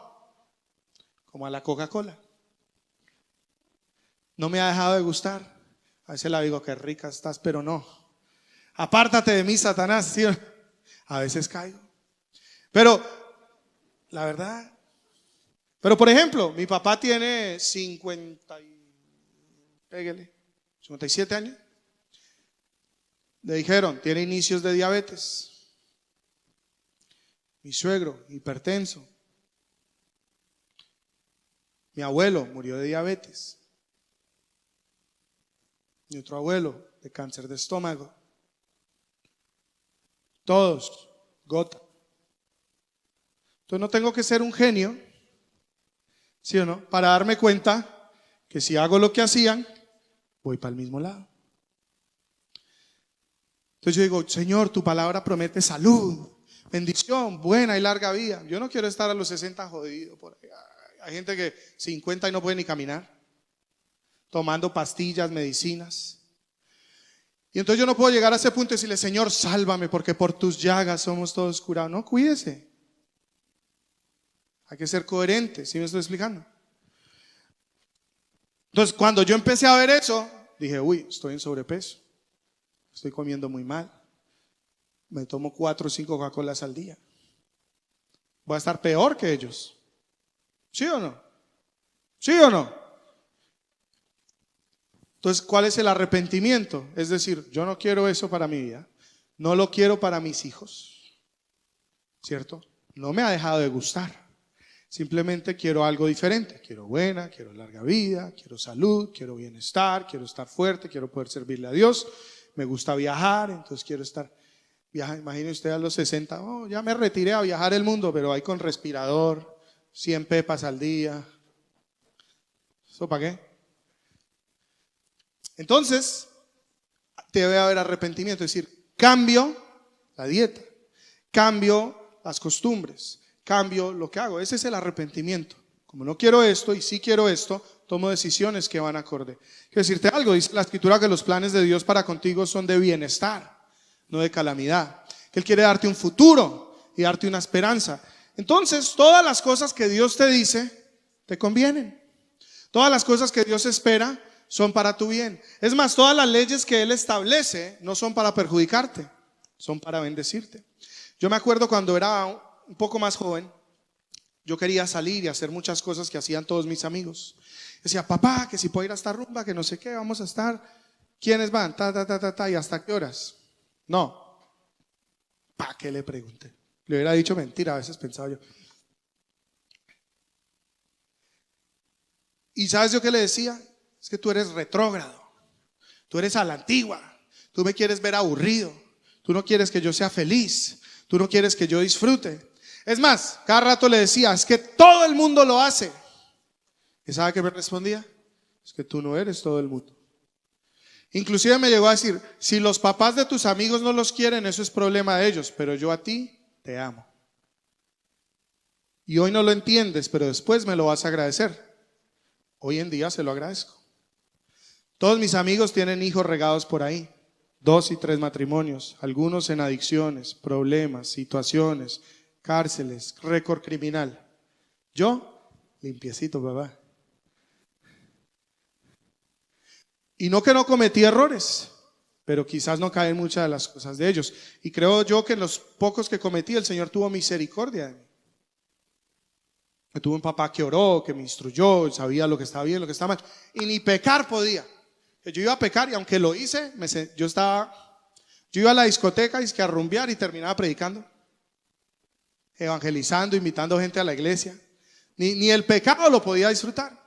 Como a la Coca-Cola. No me ha dejado de gustar. A veces la digo, qué rica estás, pero no. Apártate de mí, Satanás. ¿Sí? A veces caigo. Pero, la verdad. Pero por ejemplo, mi papá tiene 57 años. Le dijeron, tiene inicios de diabetes. Mi suegro, hipertenso. Mi abuelo murió de diabetes. Mi otro abuelo de cáncer de estómago. Todos, gota. Entonces no tengo que ser un genio, ¿sí o no? Para darme cuenta que si hago lo que hacían, voy para el mismo lado. Entonces yo digo, Señor, tu palabra promete salud, bendición, buena y larga vida. Yo no quiero estar a los 60 jodido por ahí. Hay gente que 50 y no puede ni caminar, tomando pastillas, medicinas. Y entonces yo no puedo llegar a ese punto y decirle, Señor, sálvame porque por tus llagas somos todos curados. No, cuídese. Hay que ser coherente, ¿sí me estoy explicando? Entonces cuando yo empecé a ver eso, dije, uy, estoy en sobrepeso. Estoy comiendo muy mal. Me tomo 4 o 5 Coca-Colas al día. Voy a estar peor que ellos. ¿Sí o no? ¿Sí o no? Entonces, ¿cuál es el arrepentimiento? Es decir, yo no quiero eso para mi vida. No lo quiero para mis hijos. ¿Cierto? No me ha dejado de gustar. Simplemente quiero algo diferente. Quiero buena, quiero larga vida, quiero salud, quiero bienestar, quiero estar fuerte, quiero poder servirle a Dios. Me gusta viajar, entonces quiero estar. Imagine usted a los 60, oh, ya me retiré a viajar el mundo, pero ahí con respirador, 100 pepas al día. ¿Eso para qué? Entonces, debe haber arrepentimiento, es decir, cambio la dieta, cambio las costumbres, cambio lo que hago. Ese es el arrepentimiento. Como no quiero esto y sí quiero esto, tomo decisiones que van acorde. Quiero decirte algo, dice la Escritura que los planes de Dios para contigo son de bienestar, no de calamidad. Que Él quiere darte un futuro y darte una esperanza. Entonces, todas las cosas que Dios te dice, te convienen. Todas las cosas que Dios espera son para tu bien. Es más, todas las leyes que Él establece no son para perjudicarte, son para bendecirte. Yo me acuerdo cuando era un poco más joven, yo quería salir y hacer muchas cosas que hacían todos mis amigos. Decía, papá, que si puedo ir a esta rumba, que no sé qué, vamos a estar. ¿Quiénes van? ¿Y hasta qué horas? No. ¿Para qué le pregunté? Le hubiera dicho mentira, a veces pensaba yo. ¿Y sabes yo qué le decía? Es que tú eres retrógrado, tú eres a la antigua, tú me quieres ver aburrido, tú no quieres que yo sea feliz, tú no quieres que yo disfrute. Es más, cada rato le decía, es que todo el mundo lo hace. ¿Y sabe qué me respondía? Es que tú no eres todo el mundo. Inclusive me llegó a decir, si los papás de tus amigos no los quieren, eso es problema de ellos, pero yo a ti te amo. Y hoy no lo entiendes, pero después me lo vas a agradecer. Hoy en día se lo agradezco. Todos mis amigos tienen hijos regados por ahí, 2 y 3 matrimonios, algunos en adicciones, problemas, situaciones, cárceles, récord criminal. Yo, limpiecito, papá. Y no que no cometí errores, pero quizás no caen muchas de las cosas de ellos. Y creo yo que en los pocos que cometí, el Señor tuvo misericordia de mí. Tuve un papá que oró, que me instruyó, sabía lo que estaba bien, lo que estaba mal. Y ni pecar podía. que yo iba a pecar y aunque lo hice, yo iba a la discoteca y es que a rumbear y terminaba predicando, evangelizando, invitando gente a la iglesia. Ni el pecado lo podía disfrutar.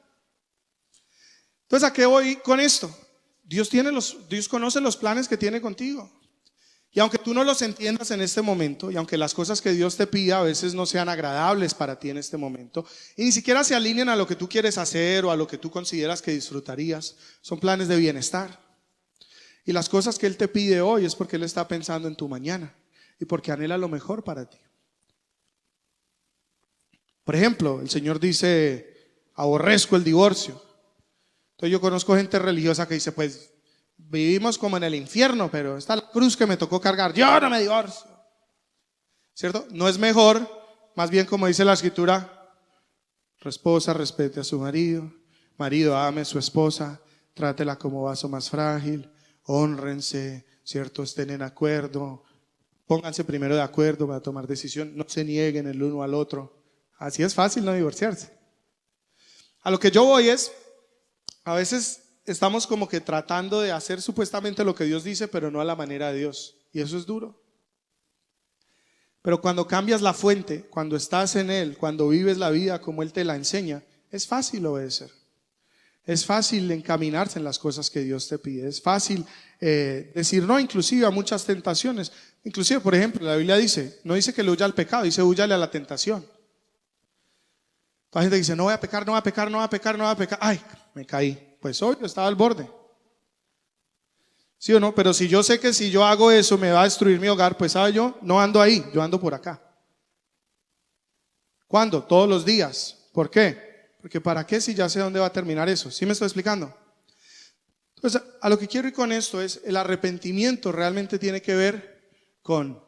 Entonces, ¿a qué voy con esto? Dios conoce los planes que tiene contigo. Y aunque tú no los entiendas en este momento, y aunque las cosas que Dios te pida a veces no sean agradables para ti en este momento, y ni siquiera se alineen a lo que tú quieres hacer o a lo que tú consideras que disfrutarías, son planes de bienestar. Y las cosas que Él te pide hoy es porque Él está pensando en tu mañana y porque anhela lo mejor para ti. Por ejemplo, el Señor dice, aborrezco el divorcio. Entonces yo conozco gente religiosa que dice, pues vivimos como en el infierno, pero esta es la cruz que me tocó cargar, yo no me divorcio. ¿Cierto? No es mejor, más bien como dice la escritura, esposa respete a su marido, marido ame a su esposa, trátela como vaso más frágil, hónrense, ¿cierto? Estén en acuerdo, pónganse primero de acuerdo para tomar decisión, no se nieguen el uno al otro. Así es fácil no divorciarse. A lo que yo voy es, a veces estamos como que tratando de hacer supuestamente lo que Dios dice, pero no a la manera de Dios. Y eso es duro. Pero cuando cambias la fuente, cuando estás en Él, cuando vives la vida como Él te la enseña, es fácil obedecer. Es fácil encaminarse en las cosas que Dios te pide. Es fácil decir no, inclusive a muchas tentaciones. Inclusive, por ejemplo, la Biblia dice, no dice que le huya al pecado, dice huyale a la tentación. La gente dice, no voy a pecar, no voy a pecar, no voy a pecar, no voy a pecar. Ay, me caí. Pues hoy estaba al borde. ¿Sí o no? Pero si yo sé que si yo hago eso me va a destruir mi hogar, pues ¿sabe yo? No ando ahí, yo ando por acá. ¿Cuándo? Todos los días. ¿Por qué? Porque ¿para qué si ya sé dónde va a terminar eso? ¿Sí me estoy explicando? Entonces, a lo que quiero ir con esto es, el arrepentimiento realmente tiene que ver con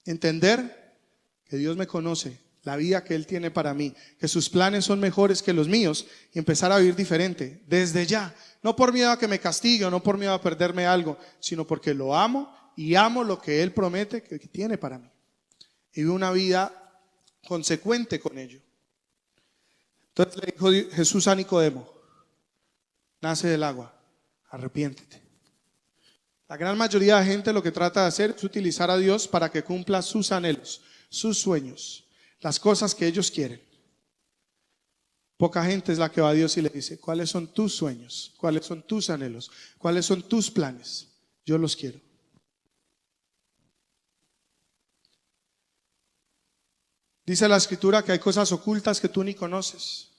entender que Dios me conoce, la vida que Él tiene para mí, que sus planes son mejores que los míos y empezar a vivir diferente desde ya, no por miedo a que me castigue, no por miedo a perderme algo, sino porque lo amo y amo lo que Él promete que tiene para mí y vivo una vida consecuente con ello. Entonces le dijo Jesús a Nicodemo, nace del agua, arrepiéntete. La gran mayoría de gente lo que trata de hacer es utilizar a Dios para que cumpla sus anhelos, sus sueños, las cosas que ellos quieren. Poca gente es la que va a Dios y le dice, ¿cuáles son tus sueños? ¿Cuáles son tus anhelos? ¿Cuáles son tus planes? Yo los quiero. Dice la escritura que hay cosas ocultas que tú ni conoces,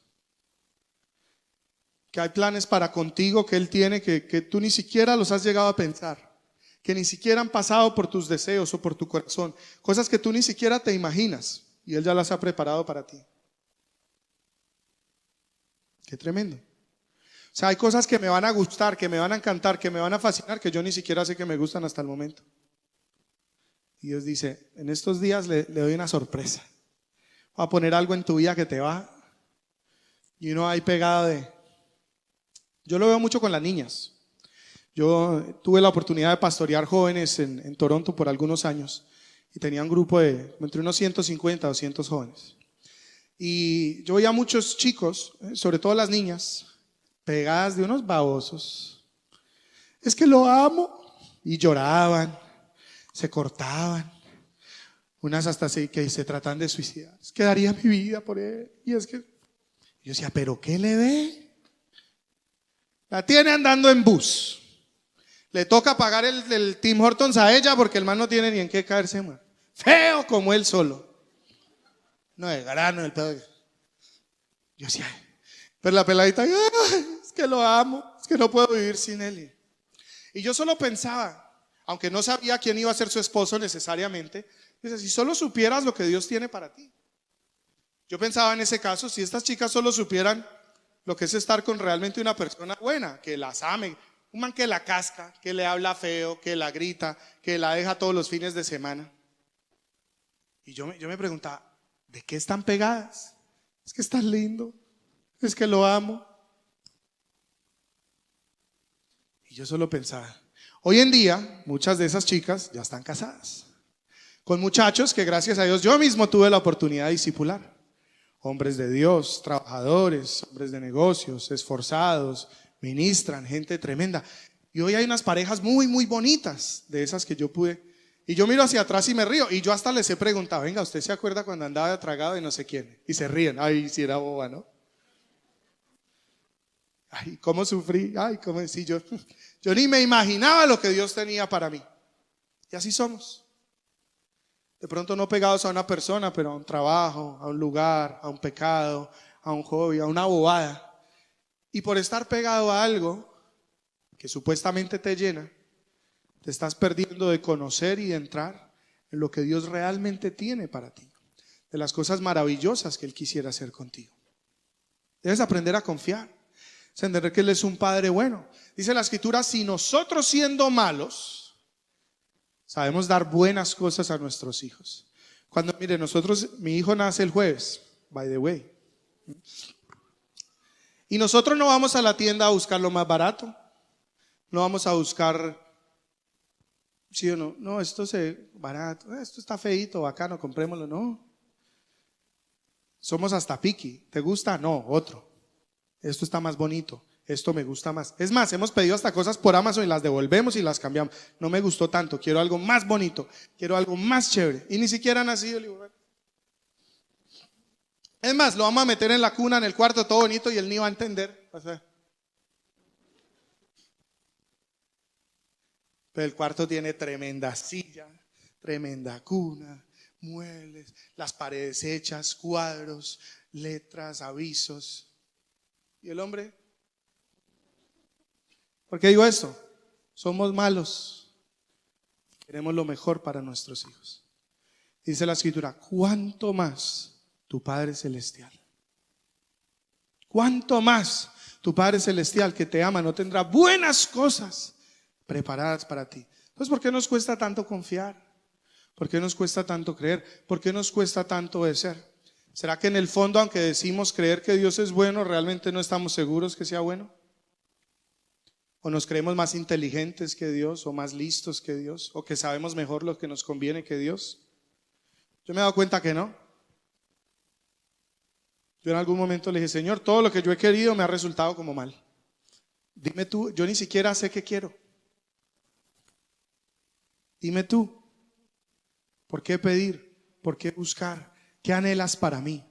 que hay planes para contigo que Él tiene que tú ni siquiera los has llegado a pensar, que ni siquiera han pasado por tus deseos o por tu corazón, cosas que tú ni siquiera te imaginas. Y Él ya las ha preparado para ti. Qué tremendo. O sea, hay cosas que me van a gustar, que me van a encantar, que me van a fascinar, que yo ni siquiera sé que me gustan hasta el momento. Y Dios dice, en estos días le doy una sorpresa. Voy a poner algo en tu vida que te va. Y uno ahí pegado de... Yo lo veo mucho con las niñas. Yo tuve la oportunidad de pastorear jóvenes en Toronto por algunos años. Y tenía un grupo de entre unos 150 a 200 jóvenes. Y yo veía muchos chicos, sobre todo las niñas, pegadas de unos babosos. Es que lo amo. Y lloraban, se cortaban. Unas hasta que se tratan de suicidar. Es que daría mi vida por él. Y es que yo decía, ¿pero qué le ve? La tiene andando en bus. Le toca pagar el Tim Hortons a ella porque el man no tiene ni en qué caerse, man. Feo como él solo. No, de grano, el pedo. Yo decía, pero la peladita, es que lo amo, es que no puedo vivir sin él. Y yo solo pensaba, aunque no sabía quién iba a ser su esposo necesariamente, dice, si solo supieras lo que Dios tiene para ti. Yo pensaba en ese caso, si estas chicas solo supieran lo que es estar con realmente una persona buena, que las ame. Un man que la casca, que le habla feo, que la grita, que la deja todos los fines de semana. Y yo me preguntaba, ¿de qué están pegadas? Es que estás lindo, es que lo amo. Y yo solo pensaba, hoy en día muchas de esas chicas ya están casadas, con muchachos que gracias a Dios yo mismo tuve la oportunidad de discipular. Hombres de Dios, trabajadores, hombres de negocios, esforzados, ministran, gente tremenda. Y hoy hay unas parejas muy, muy bonitas, de esas que yo pude. Y yo miro hacia atrás y me río. Y yo hasta les he preguntado, venga, ¿usted se acuerda cuando andaba tragado de no sé quién? Y se ríen. Ay, si era boba, ¿no? Ay, cómo sufrí. Ay, cómo sí, yo ni me imaginaba lo que Dios tenía para mí. Y así somos. De pronto no pegados a una persona, pero a un trabajo, a un lugar, a un pecado, a un hobby, a una bobada. Y por estar pegado a algo que supuestamente te llena, te estás perdiendo de conocer y de entrar en lo que Dios realmente tiene para ti, de las cosas maravillosas que Él quisiera hacer contigo. Debes aprender a confiar, entender que Él es un Padre bueno. Dice la Escritura, si nosotros siendo malos sabemos dar buenas cosas a nuestros hijos. Cuando, mire, mi hijo nace el jueves, by the way, y nosotros no vamos a la tienda a buscar lo más barato, no vamos a buscar, sí o no, no, esto es barato, esto está feito, bacano, comprémoslo, no. Somos hasta picky, ¿te gusta? No, otro. Esto está más bonito, esto me gusta más. Es más, hemos pedido hasta cosas por Amazon y las devolvemos y las cambiamos. No me gustó tanto, quiero algo más bonito, quiero algo más chévere. Y ni siquiera ha nacido el hijo. Es más, lo vamos a meter en la cuna, en el cuarto, todo bonito, y él ni va a entender. O sea, pero el cuarto tiene tremenda silla, tremenda cuna, muebles, las paredes hechas, cuadros, letras, avisos. ¿Y el hombre? ¿Por qué digo esto? Somos malos. Queremos lo mejor para nuestros hijos. Dice la Escritura, ¿cuánto más tu Padre Celestial? ¿Cuánto más tu Padre Celestial que te ama no tendrá buenas cosas preparadas para ti? Entonces, ¿por qué nos cuesta tanto confiar? ¿Por qué nos cuesta tanto creer? ¿Por qué nos cuesta tanto obedecer? ¿Será que en el fondo, aunque decimos creer que Dios es bueno, realmente no estamos seguros que sea bueno? ¿O nos creemos más inteligentes que Dios, o más listos que Dios, o que sabemos mejor lo que nos conviene que Dios? Yo me he dado cuenta que no. Yo en algún momento le dije, Señor, todo lo que yo he querido me ha resultado como mal. Dime tú, yo ni siquiera sé qué quiero. Dime tú, ¿por qué pedir? ¿Por qué buscar? ¿Qué anhelas para mí?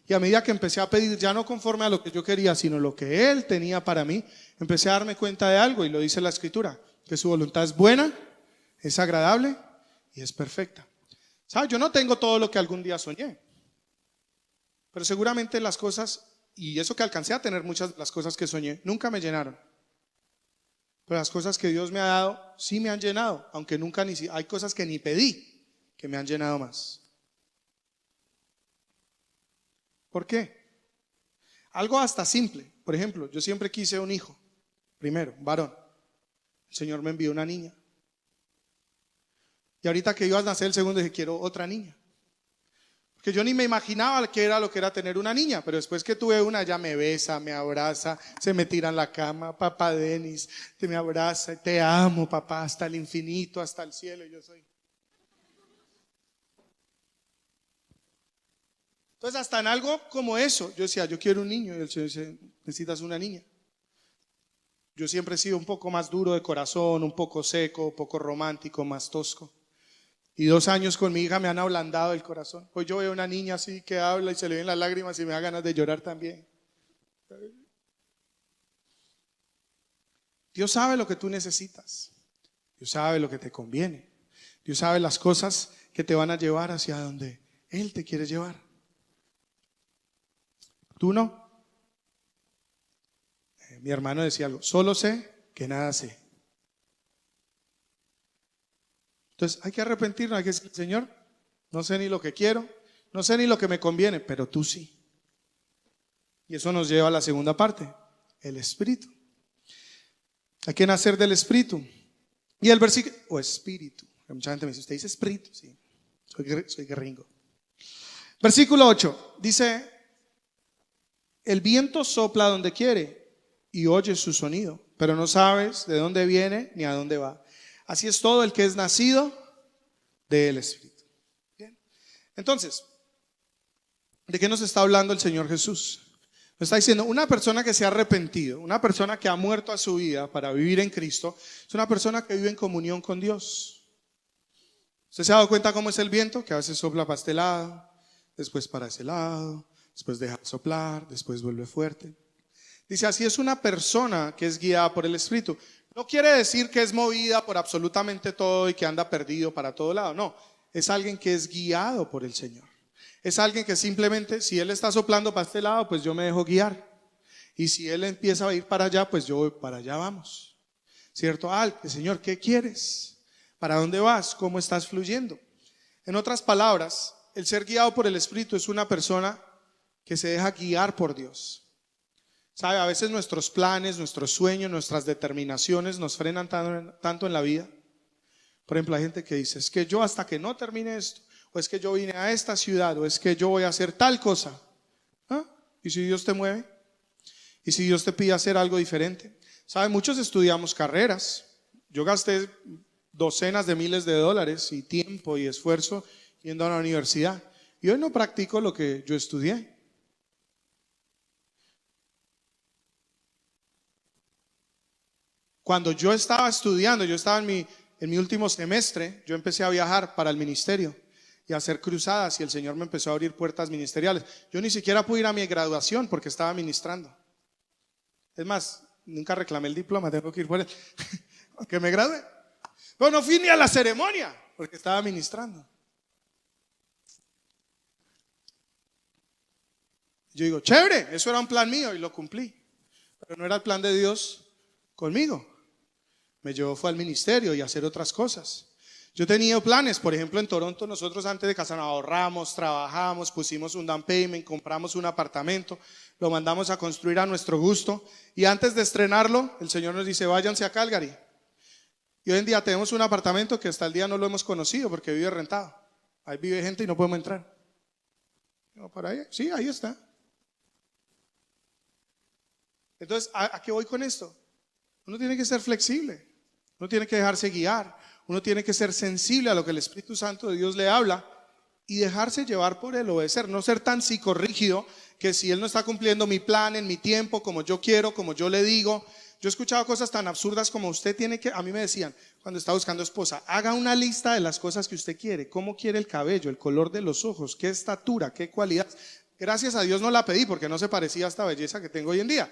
Y a medida que empecé a pedir, ya no conforme a lo que yo quería, sino lo que Él tenía para mí, empecé a darme cuenta de algo, y lo dice la Escritura, que su voluntad es buena, es agradable y es perfecta. ¿Sabes? Yo no tengo todo lo que algún día soñé, pero seguramente las cosas, y eso que alcancé a tener, muchas de las cosas que soñé, nunca me llenaron. Pero las cosas que Dios me ha dado, sí me han llenado, aunque nunca hay cosas que ni pedí, que me han llenado más. ¿Por qué? Algo hasta simple. Por ejemplo, yo siempre quise un hijo, primero, un varón. El Señor me envió una niña. Y ahorita que iba a nacer el segundo, dije, quiero otra niña. Porque yo ni me imaginaba qué era lo que era tener una niña, pero después que tuve una, ella me besa, me abraza, se me tira en la cama, papá Denis, te me abraza, te amo papá, hasta el infinito, hasta el cielo, yo soy. Entonces hasta en algo como eso, yo decía, yo quiero un niño, y el Señor dice, necesitas una niña. Yo siempre he sido un poco más duro de corazón, un poco seco, un poco romántico, más tosco. Y 2 años con mi hija me han ablandado el corazón. Hoy yo veo una niña así que habla y se le ven las lágrimas y me da ganas de llorar también. Dios sabe lo que tú necesitas. Dios sabe lo que te conviene. Dios sabe las cosas que te van a llevar hacia donde Él te quiere llevar. ¿Tú no? Mi hermano decía algo, solo sé que nada sé. Entonces hay que arrepentirnos, hay que decir, Señor, no sé ni lo que quiero, no sé ni lo que me conviene, pero tú sí. Y eso nos lleva a la segunda parte, el Espíritu. Hay que nacer del Espíritu. Y el versículo, o Espíritu, mucha gente me dice, ¿usted dice Espíritu? Sí, soy gringo. Versículo 8, dice, el viento sopla donde quiere y oyes su sonido, pero no sabes de dónde viene ni a dónde va. Así es todo el que es nacido del Espíritu. Bien. Entonces, ¿de qué nos está hablando el Señor Jesús? Está diciendo, una persona que se ha arrepentido, una persona que ha muerto a su vida para vivir en Cristo, es una persona que vive en comunión con Dios. ¿Usted se ha dado cuenta cómo es el viento? Que a veces sopla para este lado, después para ese lado, después deja de soplar, después vuelve fuerte. Dice, así es una persona que es guiada por el Espíritu. No quiere decir que es movida por absolutamente todo y que anda perdido para todo lado. No, es alguien que es guiado por el Señor. Es alguien que simplemente, si Él está soplando para este lado, pues yo me dejo guiar. Y si Él empieza a ir para allá, pues yo voy para allá, vamos. ¿Cierto? Señor, ¿qué quieres? ¿Para dónde vas? ¿Cómo estás fluyendo? En otras palabras, el ser guiado por el Espíritu es una persona que se deja guiar por Dios. ¿Sabe? A veces nuestros planes, nuestros sueños, nuestras determinaciones nos frenan tanto en la vida. Por ejemplo, hay gente que dice, es que yo hasta que no termine esto, o es que yo vine a esta ciudad, o es que yo voy a hacer tal cosa. ¿Ah? ¿Y si Dios te mueve? ¿Y si Dios te pide hacer algo diferente? ¿Sabe? Muchos estudiamos carreras. Yo gasté docenas de miles de dólares y tiempo y esfuerzo yendo a la universidad. Y hoy no practico lo que yo estudié. Cuando yo estaba estudiando, yo estaba en mi último semestre, yo empecé a viajar para el ministerio y a hacer cruzadas y el Señor me empezó a abrir puertas ministeriales. Yo ni siquiera pude ir a mi graduación porque estaba ministrando. Es más, nunca reclamé el diploma, tengo que ir por él, aunque me gradué. Pero no fui ni a la ceremonia porque estaba ministrando. Yo digo, chévere, eso era un plan mío y lo cumplí, pero no era el plan de Dios conmigo. Me llevó fue al ministerio y a hacer otras cosas. Yo tenía planes, por ejemplo en Toronto nosotros antes de casarnos ahorramos, trabajamos, pusimos un down payment, compramos un apartamento, lo mandamos a construir a nuestro gusto y antes de estrenarlo el Señor nos dice váyanse a Calgary. Y hoy en día tenemos un apartamento que hasta el día no lo hemos conocido porque vive rentado. Ahí vive gente y no podemos entrar. No, por ahí, sí, ahí está. Entonces, ¿a qué voy con esto? Uno tiene que ser flexible. Uno tiene que dejarse guiar, uno tiene que ser sensible a lo que el Espíritu Santo de Dios le habla y dejarse llevar por él, obedecer, no ser tan psicorrígido que si él no está cumpliendo mi plan en mi tiempo, como yo quiero, como yo le digo. Yo he escuchado cosas tan absurdas como usted tiene que, a mí me decían cuando estaba buscando esposa, haga una lista de las cosas que usted quiere, cómo quiere el cabello, el color de los ojos, qué estatura, qué cualidad. Gracias a Dios no la pedí porque no se parecía a esta belleza que tengo hoy en día.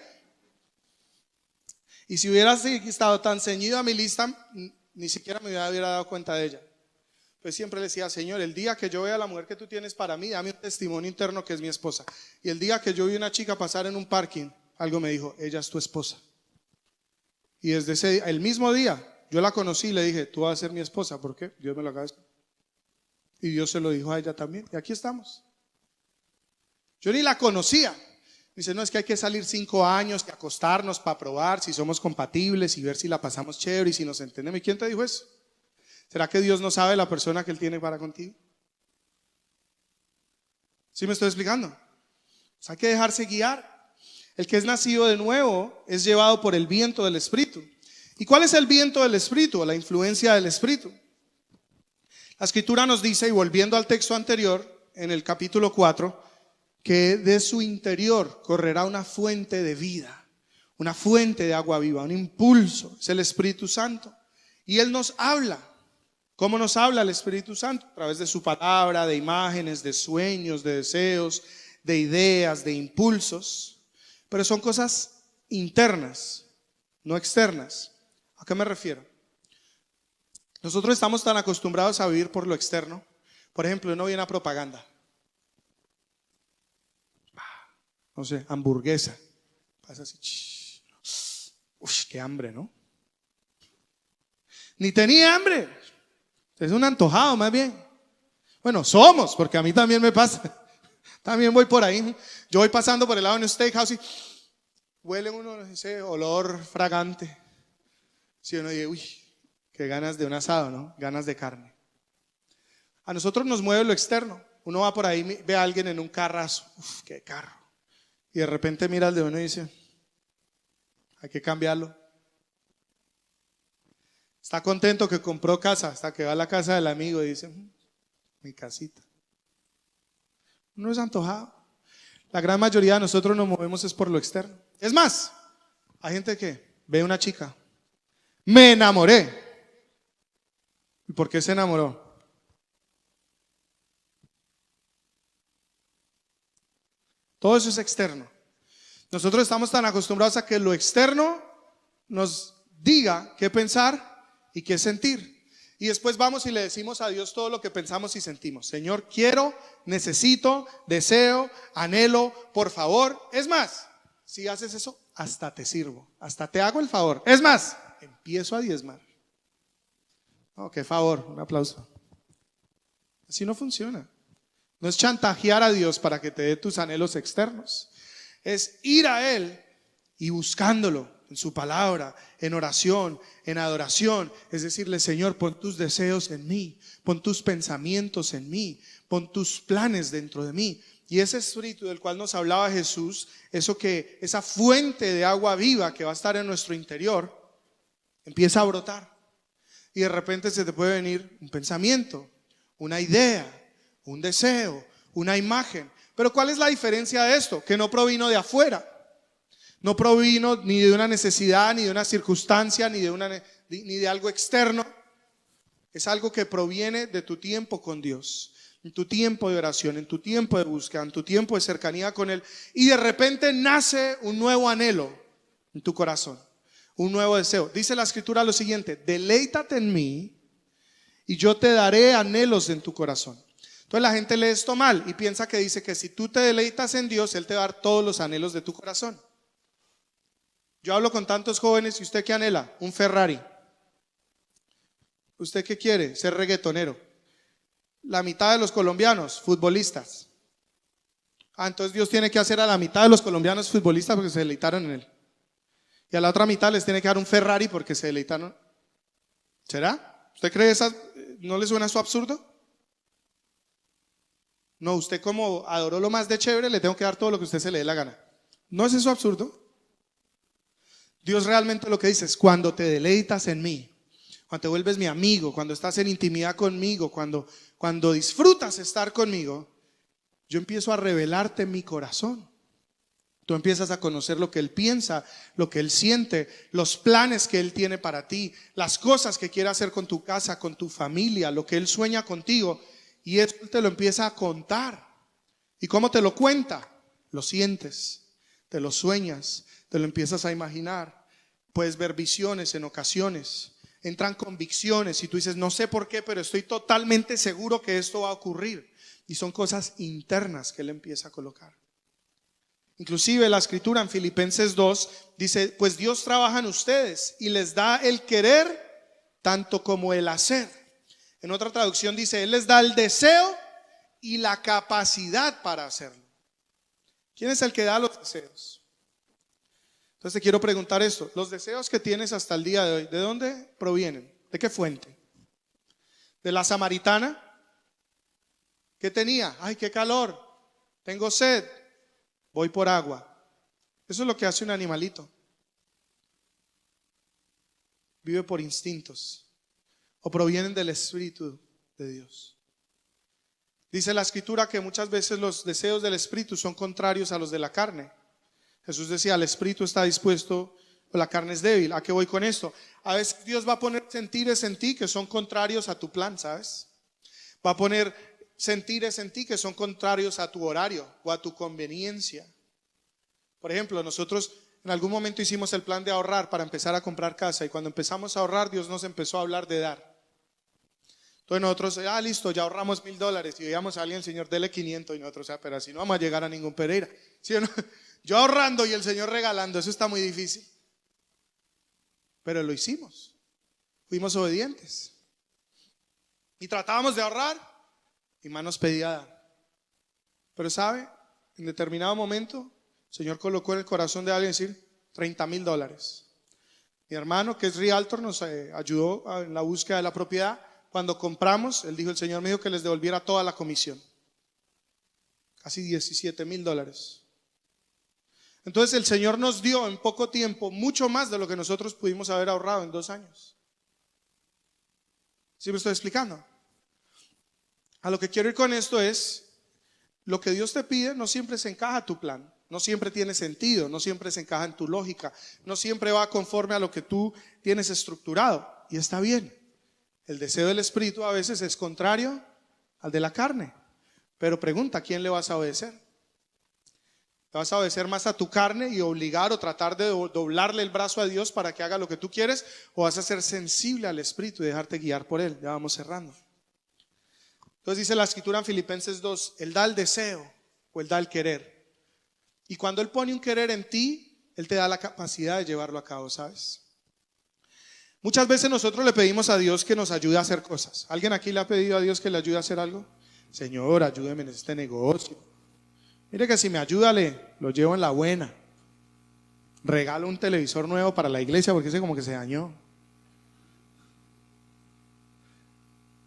Y si hubiera estado tan ceñido a mi lista, ni siquiera me hubiera dado cuenta de ella. Pues siempre le decía, Señor, el día que yo vea a la mujer que tú tienes para mí, dame un testimonio interno que es mi esposa. Y el día que yo vi una chica pasar en un parking, algo me dijo, ella es tu esposa. Y desde ese día, el mismo día, yo la conocí y le dije, tú vas a ser mi esposa. ¿Por qué? Dios me lo acaba de decir. Y Dios se lo dijo a ella también. Y aquí estamos. Yo ni la conocía. Dice, no, es que hay que salir 5 años y acostarnos para probar si somos compatibles y ver si la pasamos chévere y si nos entendemos. ¿Y quién te dijo eso? ¿Será que Dios no sabe la persona que Él tiene para contigo? ¿Sí me estoy explicando? Pues hay que dejarse guiar. El que es nacido de nuevo es llevado por el viento del Espíritu. ¿Y cuál es el viento del Espíritu o la influencia del Espíritu? La Escritura nos dice, y volviendo al texto anterior, en el capítulo 4, que de su interior correrá una fuente de vida, una fuente de agua viva, un impulso, es el Espíritu Santo. Y Él nos habla. ¿Cómo nos habla el Espíritu Santo? A través de su palabra, de imágenes, de sueños, de deseos, de ideas, de impulsos. Pero son cosas internas, no externas. ¿A qué me refiero? Nosotros estamos tan acostumbrados a vivir por lo externo. Por ejemplo, uno ve una propaganda. No sé, hamburguesa. Pasa así. Uf, qué hambre, ¿no? Ni tenía hambre. Es un antojado más bien. Bueno, somos, porque a mí también me pasa. También voy por ahí. Yo voy pasando por el lado de un steakhouse y huele uno ese olor fragante. Si uno dice, uy, qué ganas de un asado, ¿no? Ganas de carne. A nosotros nos mueve lo externo. Uno va por ahí, ve a alguien en un carrazo. Uf, qué carro. Y de repente mira al de uno y dice, hay que cambiarlo. Está contento que compró casa, hasta que va a la casa del amigo y dice, mi casita. Uno es antojado. La gran mayoría de nosotros nos movemos es por lo externo. Es más, hay gente que ve una chica, me enamoré. ¿Y por qué se enamoró? Todo eso es externo. Nosotros estamos tan acostumbrados a que lo externo nos diga qué pensar y qué sentir. Y después vamos y le decimos a Dios todo lo que pensamos y sentimos. Señor, quiero, necesito, deseo, anhelo, por favor. Es más, si haces eso, hasta te sirvo, hasta te hago el favor. Es más, empiezo a diezmar. Oh, qué favor, un aplauso. Así no funciona. No es chantajear a Dios para que te dé tus anhelos externos. Es ir a Él y buscándolo en su palabra, en oración, en adoración. Es decirle, Señor, pon tus deseos en mí, pon tus pensamientos en mí, pon tus planes dentro de mí. Y ese espíritu del cual nos hablaba Jesús, esa fuente de agua viva que va a estar en nuestro interior, empieza a brotar. Y de repente se te puede venir un pensamiento, una idea, un deseo, una imagen. Pero ¿cuál es la diferencia de esto? Que no provino de afuera. No provino ni de una necesidad, ni de una circunstancia, ni de algo externo. Es algo que proviene de tu tiempo con Dios, en tu tiempo de oración, en tu tiempo de búsqueda, en tu tiempo de cercanía con Él. Y de repente nace un nuevo anhelo en tu corazón, un nuevo deseo. Dice la Escritura lo siguiente: deleítate en mí y yo te daré anhelos en tu corazón. Entonces la gente lee esto mal y piensa que dice que si tú te deleitas en Dios, Él te va a dar todos los anhelos de tu corazón. Yo hablo con tantos jóvenes. ¿Y usted qué anhela? Un Ferrari. ¿Usted qué quiere? Ser reggaetonero. La mitad de los colombianos, futbolistas. Entonces Dios tiene que hacer a la mitad de los colombianos futbolistas porque se deleitaron en Él. Y a la otra mitad les tiene que dar un Ferrari porque se deleitaron. ¿Será? ¿Usted cree eso? ¿No le suena eso absurdo? No, usted como adoró lo más de chévere, le tengo que dar todo lo que usted se le dé la gana. ¿No es eso absurdo? Dios realmente lo que dice es: cuando te deleitas en mí, cuando te vuelves mi amigo, cuando estás en intimidad conmigo, cuando disfrutas estar conmigo, yo empiezo a revelarte mi corazón. Tú empiezas a conocer lo que Él piensa, lo que Él siente, los planes que Él tiene para ti, las cosas que quiere hacer con tu casa, con tu familia, lo que Él sueña contigo. Y Él te lo empieza a contar. ¿Y cómo te lo cuenta? Lo sientes, te lo sueñas, te lo empiezas a imaginar. Puedes ver visiones en ocasiones, entran convicciones y tú dices: no sé por qué, pero estoy totalmente seguro que esto va a ocurrir. Y son cosas internas que Él empieza a colocar. Inclusive la Escritura en Filipenses 2 dice: pues Dios trabaja en ustedes y les da el querer tanto como el hacer. En otra traducción dice: Él les da el deseo y la capacidad para hacerlo. ¿Quién es el que da los deseos? Entonces te quiero preguntar esto: los deseos que tienes hasta el día de hoy, ¿de dónde provienen? ¿De qué fuente? ¿De la samaritana? ¿Qué tenía? Ay, qué calor, tengo sed, voy por agua. Eso es lo que hace un animalito. Vive por instintos. ¿O provienen del Espíritu de Dios? Dice la Escritura que muchas veces los deseos del Espíritu son contrarios a los de la carne. Jesús decía: el Espíritu está dispuesto, pero la carne es débil. ¿A qué voy con esto? A veces Dios va a poner sentires en ti que son contrarios a tu plan, ¿sabes? Va a poner sentires en ti que son contrarios a tu horario o a tu conveniencia. Por ejemplo, nosotros en algún momento hicimos el plan de ahorrar para empezar a comprar casa, y cuando empezamos a ahorrar, Dios nos empezó a hablar de dar. Entonces nosotros, listo, ya ahorramos $1,000, y veíamos a alguien: Señor, dele 500, y nosotros, pero así no vamos a llegar a ningún Pereira, ¿sí o no? Yo ahorrando y el Señor regalando, eso está muy difícil. Pero lo hicimos, fuimos obedientes y tratábamos de ahorrar, y más nos pedía dar. Pero sabe, en determinado momento el Señor colocó en el corazón de alguien decir $30,000. Mi hermano, que es realtor, nos ayudó en la búsqueda de la propiedad. Cuando compramos, él dijo: el Señor me dijo que les devolviera toda la comisión, casi $17,000. Entonces el Señor nos dio en poco tiempo mucho más de lo que nosotros pudimos haber ahorrado en 2 años. ¿Sí me estoy explicando? A lo que quiero ir con esto es: lo que Dios te pide no siempre se encaja a tu plan, no siempre tiene sentido, no siempre se encaja en tu lógica, no siempre va conforme a lo que tú tienes estructurado. Y está bien. El deseo del Espíritu a veces es contrario al de la carne. Pero pregunta, ¿a quién le vas a obedecer? ¿Le vas a obedecer más a tu carne y obligar o tratar de doblarle el brazo a Dios para que haga lo que tú quieres? ¿O vas a ser sensible al Espíritu y dejarte guiar por Él? Ya vamos cerrando. Entonces dice la Escritura en Filipenses 2, Él da el deseo o Él da el querer. Y cuando Él pone un querer en ti, Él te da la capacidad de llevarlo a cabo, ¿sabes? Muchas veces nosotros le pedimos a Dios que nos ayude a hacer cosas. ¿Alguien aquí le ha pedido a Dios que le ayude a hacer algo? Señor, ayúdeme en este negocio. Mire que si me ayuda, lo llevo en la buena. Regalo un televisor nuevo para la iglesia porque ese como que se dañó.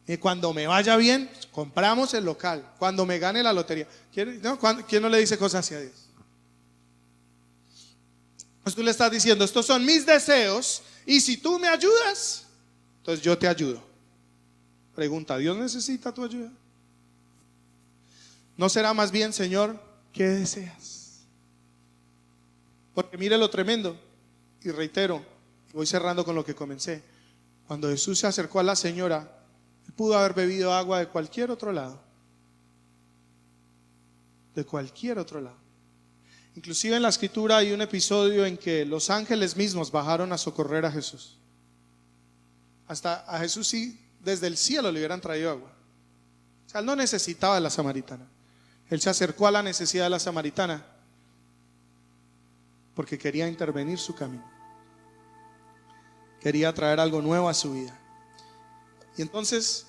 Y cuando me vaya bien, compramos el local. Cuando me gane la lotería. ¿Quién no le dice cosas así a Dios? Pues tú le estás diciendo, estos son mis deseos y si tú me ayudas, entonces yo te ayudo. Pregunta, ¿Dios necesita tu ayuda? ¿No será más bien, Señor, qué deseas? Porque mire lo tremendo, y reitero, voy cerrando con lo que comencé. Cuando Jesús se acercó a la señora, él pudo haber bebido agua de cualquier otro lado. De cualquier otro lado. Inclusive en la Escritura hay un episodio en que los ángeles mismos bajaron a socorrer a Jesús. Hasta a Jesús sí, desde el cielo le hubieran traído agua. O sea, él no necesitaba de la samaritana. Él se acercó a la necesidad de la samaritana porque quería intervenir su camino. Quería traer algo nuevo a su vida. Y entonces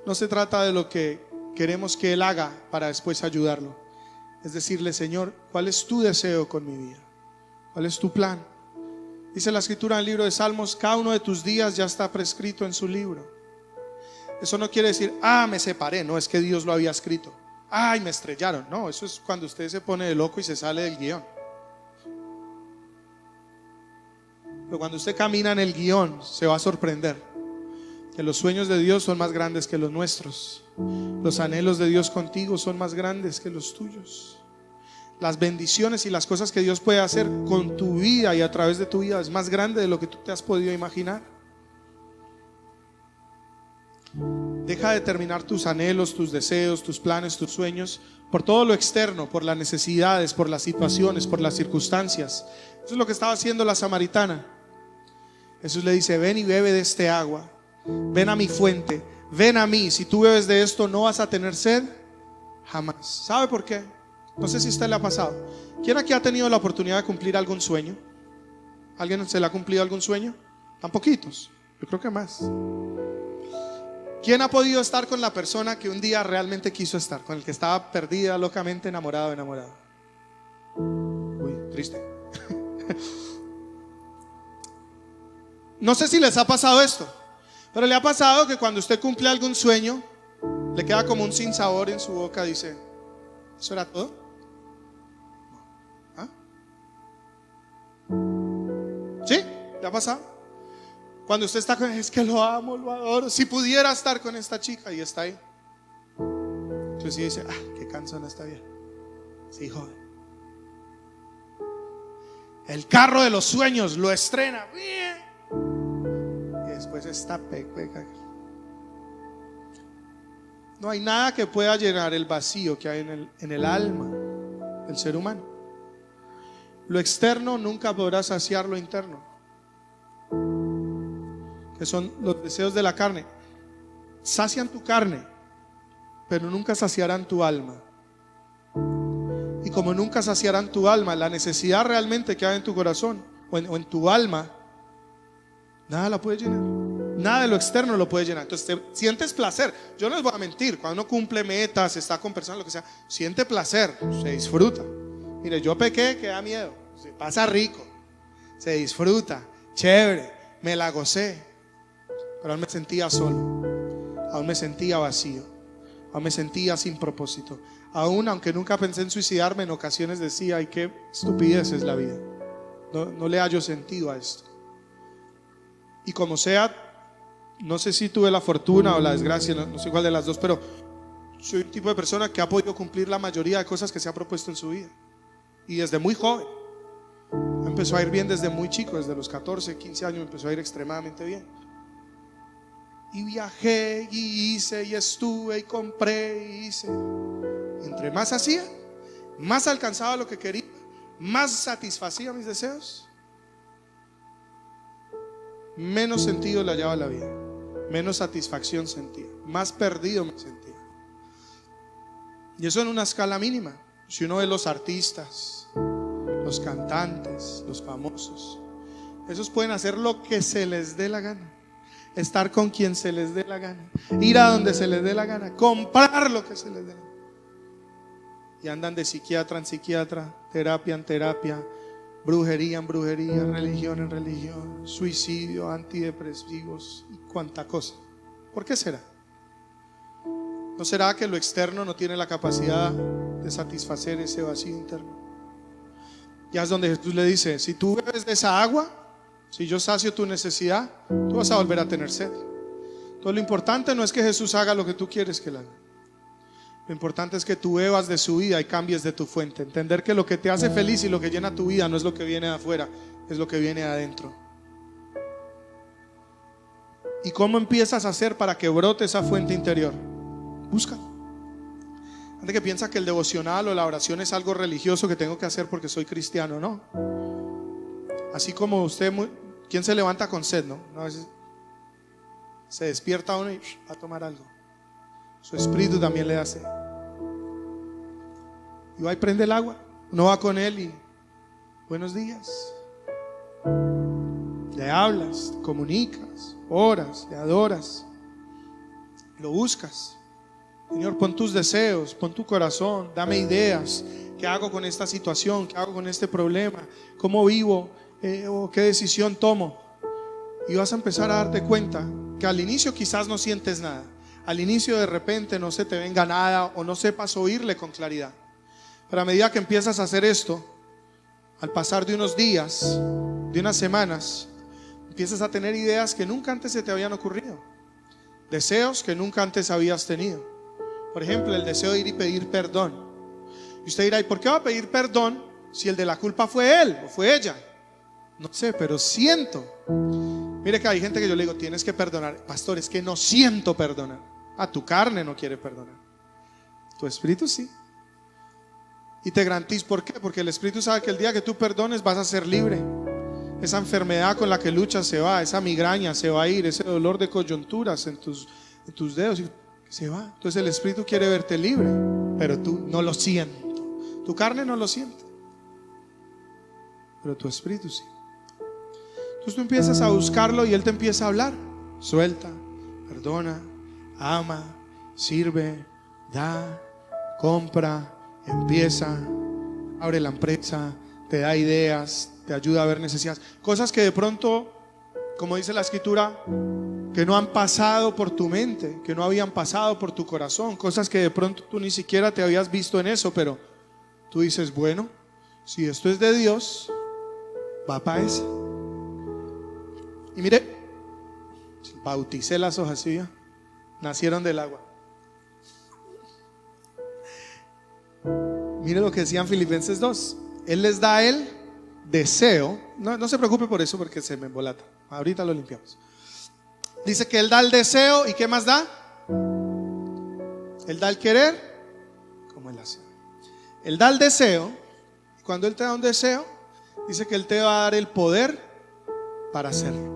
no se trata de lo que queremos que Él haga para después ayudarlo. Es decirle, Señor, ¿cuál es tu deseo con mi vida? ¿Cuál es tu plan? Dice la Escritura en el libro de Salmos, cada uno de tus días ya está prescrito en su libro. Eso no quiere decir, me separé. No, es que Dios lo había escrito. Ay, me estrellaron. No, eso es cuando usted se pone de loco y se sale del guión. Pero cuando usted camina en el guión, se va a sorprender que los sueños de Dios son más grandes que los nuestros. Los anhelos de Dios contigo son más grandes que los tuyos. Las bendiciones y las cosas que Dios puede hacer con tu vida y a través de tu vida es más grande de lo que tú te has podido imaginar. Deja de terminar tus anhelos, tus deseos, tus planes, tus sueños por todo lo externo, por las necesidades, por las situaciones, por las circunstancias. Eso es lo que estaba haciendo la samaritana. Jesús le dice, ven y bebe de este agua. Ven a mi fuente, ven a mí. Si tú bebes de esto no vas a tener sed jamás. ¿Sabe por qué? No sé si a usted le ha pasado. ¿Quién aquí ha tenido la oportunidad de cumplir algún sueño? ¿Alguien se le ha cumplido algún sueño? Tan poquitos, yo creo que más. ¿Quién ha podido estar con la persona que un día realmente quiso estar? Con el que estaba perdida, locamente enamorado, enamorado. Uy, triste. No sé si les ha pasado esto, pero le ha pasado que cuando usted cumple algún sueño, le queda como un sinsabor en su boca. Dice, ¿eso era todo? ¿Ah? ¿Sí? ¿Le ha pasado? Cuando usted está con, es que lo amo, lo adoro. Si pudiera estar con esta chica y está ahí. Entonces dice, qué cansona está bien. Sí, joven. El carro de los sueños lo estrena. Bien. Y después está peca. No hay nada que pueda llenar el vacío que hay en el alma del ser humano. Lo externo nunca podrá saciar lo interno, que son los deseos de la carne. Sacian tu carne, pero nunca saciarán tu alma. Y como nunca saciarán tu alma, la necesidad realmente que hay en tu corazón o en tu alma, nada la puede llenar. Nada de lo externo lo puede llenar. Entonces te sientes placer. Yo no les voy a mentir, cuando uno cumple metas, está con personas, lo que sea, siente placer, se disfruta. Mire, yo pequé, que da miedo, se pasa rico, se disfruta, chévere, me la gocé. Pero aún me sentía solo, aún me sentía vacío, aún me sentía sin propósito. Aún aunque nunca pensé en suicidarme, en ocasiones decía, ay, qué estupidez es la vida. No le hallo sentido a esto. Y como sea, no sé si tuve la fortuna o la desgracia, no sé cuál de las dos, pero soy un tipo de persona que ha podido cumplir la mayoría de cosas que se ha propuesto en su vida. Y desde muy joven. Empezó a ir bien desde muy chico, desde los 14, 15 años empezó a ir extremadamente bien. Y viajé, y hice, y estuve, y compré, y hice. Y entre más hacía, más alcanzaba lo que quería, más satisfacía mis deseos, menos sentido le hallaba la vida, menos satisfacción sentía, más perdido me sentía. Y eso en una escala mínima. Si uno ve los artistas, los cantantes, los famosos, esos pueden hacer lo que se les dé la gana, estar con quien se les dé la gana, ir a donde se les dé la gana, comprar lo que se les dé la gana. Y andan de psiquiatra en psiquiatra, terapia en terapia, brujería en brujería, religión en religión, suicidio, antidepresivos y cuánta cosa. ¿Por qué será? ¿No será que lo externo no tiene la capacidad de satisfacer ese vacío interno? Ya es donde Jesús le dice: si tú bebes de esa agua, si yo sacio tu necesidad, tú vas a volver a tener sed. Entonces lo importante no es que Jesús haga lo que tú quieres que él haga. Lo importante es que tú bebas de su vida y cambies de tu fuente. Entender que lo que te hace feliz y lo que llena tu vida no es lo que viene de afuera, es lo que viene de adentro. ¿Y cómo empiezas a hacer para que brote esa fuente interior? Busca. Antes que piensa que el devocional o la oración es algo religioso que tengo que hacer porque soy cristiano, no. Así como usted, ¿quién se levanta con sed, no? A veces se despierta uno y va a tomar algo. Su espíritu también le da sed. Y va y prende el agua. Uno va con él y buenos días. Le hablas, te comunicas, oras, le adoras, lo buscas. Señor, pon tus deseos, pon tu corazón, dame ideas. ¿Qué hago con esta situación? ¿Qué hago con este problema? ¿Cómo vivo? ¿O qué decisión tomo? Y vas a empezar a darte cuenta que al inicio quizás no sientes nada. Al inicio de repente no se te venga nada o no sepas oírle con claridad. Pero a medida que empiezas a hacer esto, al pasar de unos días, de unas semanas, empiezas a tener ideas que nunca antes se te habían ocurrido. Deseos que nunca antes habías tenido. Por ejemplo, el deseo de ir y pedir perdón. Y usted dirá: ¿y por qué va a pedir perdón si el de la culpa fue él o fue ella? No sé, pero siento. Mire que hay gente que yo le digo: tienes que perdonar. Pastor, es que no siento perdonar. Tu carne no quiere perdonar, tu espíritu sí. Y te garantizo, ¿por qué? Porque el espíritu sabe que el día que tú perdones vas a ser libre. Esa enfermedad con la que luchas se va, esa migraña se va a ir, ese dolor de coyunturas en tus dedos se va. Entonces el espíritu quiere verte libre, pero tú no lo sientes. Tu carne no lo siente, pero tu espíritu sí. Entonces tú empiezas a buscarlo y él te empieza a hablar. Suelta, perdona, ama, sirve, da, compra, empieza, abre la empresa, te da ideas, te ayuda a ver necesidades, cosas que de pronto, como dice la escritura, que no han pasado por tu mente, que no habían pasado por tu corazón, cosas que de pronto tú ni siquiera te habías visto en eso, pero tú dices: bueno, si esto es de Dios, va para eso. Y mire, bauticé las hojas, ¿sí? Nacieron del agua. Mire lo que decían Filipenses 2. Él les da el deseo. No se preocupe por eso porque se me embolata. Ahorita lo limpiamos. Dice que él da el deseo. ¿Y qué más da? Él da el querer como él hace. Él da el deseo. Y cuando él te da un deseo, dice que él te va a dar el poder para hacerlo.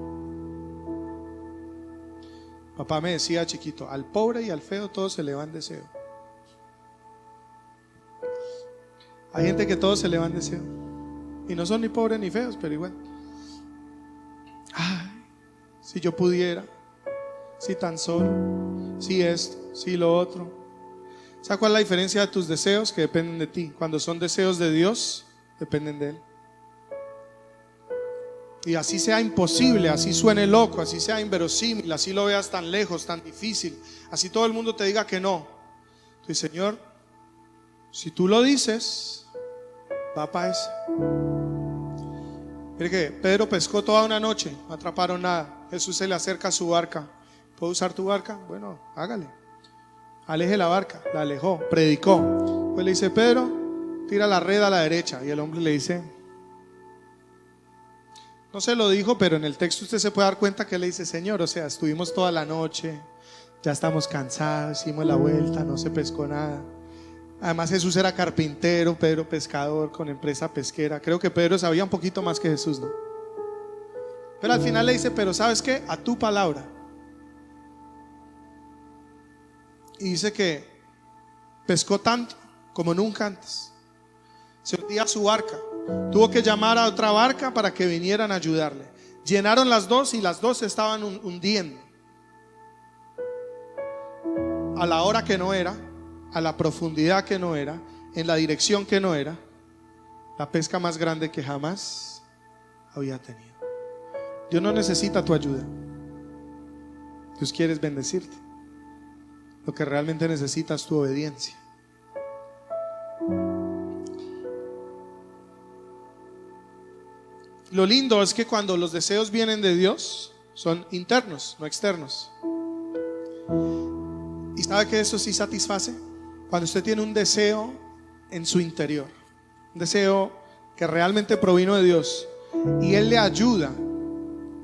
Papá me decía chiquito: al pobre y al feo todos se le van deseo. Hay gente que todos se le van deseo y no son ni pobres ni feos, pero igual. Ay, si yo pudiera, si tan solo, si esto, si lo otro. ¿Sabes cuál es la diferencia de tus deseos? Que dependen de ti. Cuando son deseos de Dios, dependen de Él. Y así sea imposible, así suene loco, así sea inverosímil, así lo veas tan lejos, tan difícil, así todo el mundo te diga que no. Tú dices: Señor, si tú lo dices, va para eso. Mire que Pedro pescó toda una noche, no atraparon nada. Jesús se le acerca a su barca: ¿puedo usar tu barca? Bueno, hágale. aleje la barca. La alejó, predicó. Pues le dice: Pedro, tira la red a la derecha. Y el hombre le dice, no se lo dijo, pero en el texto usted se puede dar cuenta que le dice: Señor, o sea, estuvimos toda la noche, ya estamos cansados, hicimos la vuelta, no se pescó nada. Además Jesús era carpintero, Pedro pescador con empresa pesquera. Creo que Pedro sabía un poquito más que Jesús, ¿no? Pero al final le dice: pero ¿sabes qué? A tu palabra. Y dice que pescó tanto como nunca antes. Se hundía su barca. Tuvo que llamar a otra barca para que vinieran a ayudarle. Llenaron las dos y las dos se estaban hundiendo. A la hora que no era, a la profundidad que no era, en la dirección que no era. La pesca más grande que jamás había tenido. Dios no necesita tu ayuda. Dios quiere bendecirte. Lo que realmente necesitas es tu obediencia. Lo lindo es que cuando los deseos vienen de Dios, son internos, no externos. ¿Y sabe que eso sí satisface? Cuando usted tiene un deseo en su interior, un deseo que realmente provino de Dios, y Él le ayuda,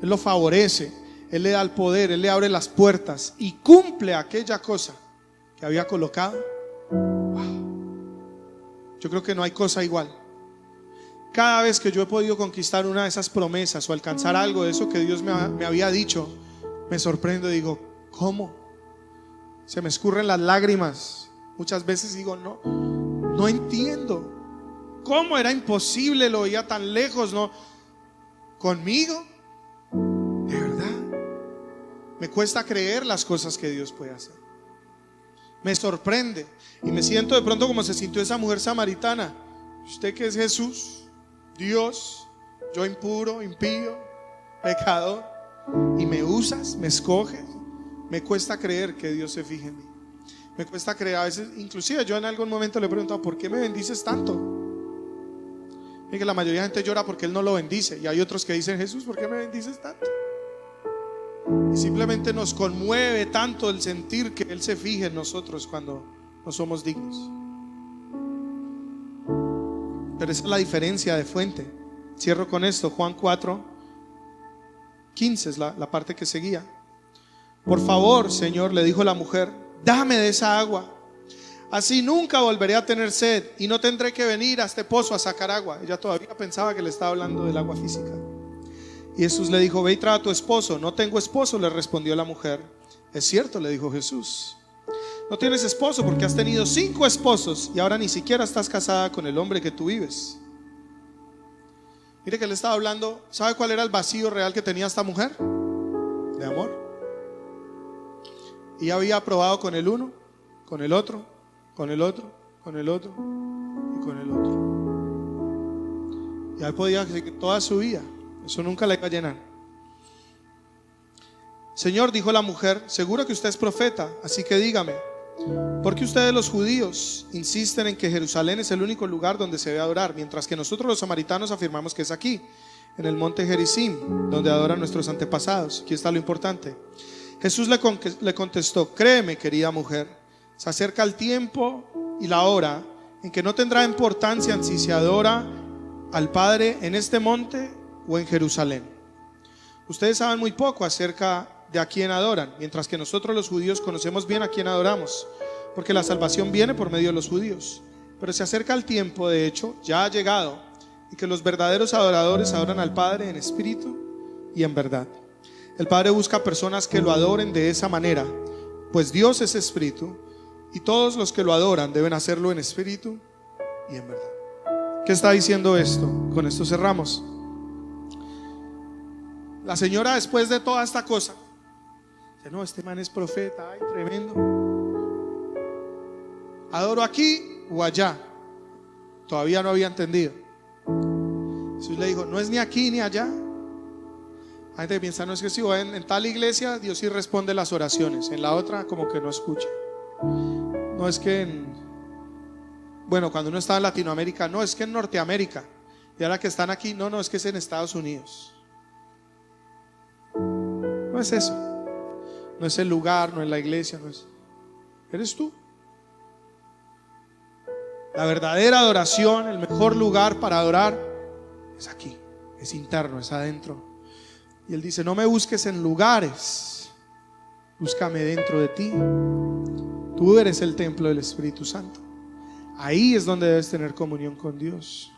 Él lo favorece, Él le da el poder, Él le abre las puertas y cumple aquella cosa que había colocado. Yo creo que no hay cosa igual. Cada vez que yo he podido conquistar una de esas promesas o alcanzar algo de eso que Dios me había dicho, me sorprendo y digo: ¿cómo? Se me escurren las lágrimas. Muchas veces digo: no entiendo. ¿Cómo era imposible? Lo veía tan lejos, ¿no? ¿Conmigo? ¿De verdad? Me cuesta creer las cosas que Dios puede hacer. Me sorprende y me siento de pronto como se sintió esa mujer samaritana. Usted que es Jesús, Dios, yo impuro, impío, pecador, y me usas, me escoges. Me cuesta creer que Dios se fije en mí. Me cuesta creer, a veces, inclusive yo en algún momento le he preguntado: ¿por qué me bendices tanto? Y que la mayoría de gente llora porque Él no lo bendice, y hay otros que dicen: Jesús, ¿por qué me bendices tanto? Y simplemente nos conmueve tanto el sentir que Él se fije en nosotros cuando no somos dignos. Pero esa es la diferencia de fuente. Cierro con esto. Juan 4:15 es la parte que seguía. Por favor, Señor, le dijo la mujer, dame de esa agua, así nunca volveré a tener sed y no tendré que venir a este pozo a sacar agua. Ella todavía pensaba que le estaba hablando del agua física. Y Jesús le dijo: ve y trae a tu esposo. No tengo esposo, le respondió la mujer. Es cierto, le dijo Jesús, no tienes esposo porque has tenido 5 esposos y ahora ni siquiera estás casada con el hombre que tú vives. Mire que le estaba hablando. ¿Sabe cuál era el vacío real que tenía esta mujer? De amor. Y había probado con el uno, con el otro, con el otro, con el otro y con el otro. Y ahí podía seguir toda su vida. Eso nunca la iba a llenar. Señor, dijo la mujer, seguro que usted es profeta, así que dígame, ¿por qué ustedes los judíos insisten en que Jerusalén es el único lugar donde se debe adorar, mientras que nosotros los samaritanos afirmamos que es aquí, en el monte Gerizim, donde adoran nuestros antepasados? Aquí está lo importante. Jesús le contestó: créeme, querida mujer, se acerca el tiempo y la hora en que no tendrá importancia en si se adora al Padre en este monte o en Jerusalén. Ustedes saben muy poco acerca de a quién adoran, mientras que nosotros los judíos conocemos bien a quién adoramos, porque la salvación viene por medio de los judíos. Pero se acerca el tiempo, de hecho ya ha llegado, y que los verdaderos adoradores adoran al Padre en espíritu y en verdad. El Padre busca personas que lo adoren de esa manera, pues Dios es espíritu, y todos los que lo adoran deben hacerlo en espíritu y en verdad. ¿Qué está diciendo esto? Con esto cerramos. La señora, después de toda esta cosa, dice: no, este man es profeta, ay, tremendo. ¿Adoro aquí o allá? Todavía no había entendido. Jesús le dijo: no es ni aquí ni allá. La gente piensa: no, es que si voy en tal iglesia, Dios sí responde las oraciones, en la otra como que no escucha. No, es que bueno, cuando uno está en Latinoamérica, no, es que en Norteamérica. Y ahora que están aquí, no, es que es en Estados Unidos. No es eso. No es el lugar, no es la iglesia, no es. eres tú. La verdadera adoración, el mejor lugar para adorar es aquí, es interno, es adentro. Y Él dice: no me busques en lugares, búscame dentro de ti. Tú eres el templo del Espíritu Santo. Ahí es donde debes tener comunión con Dios.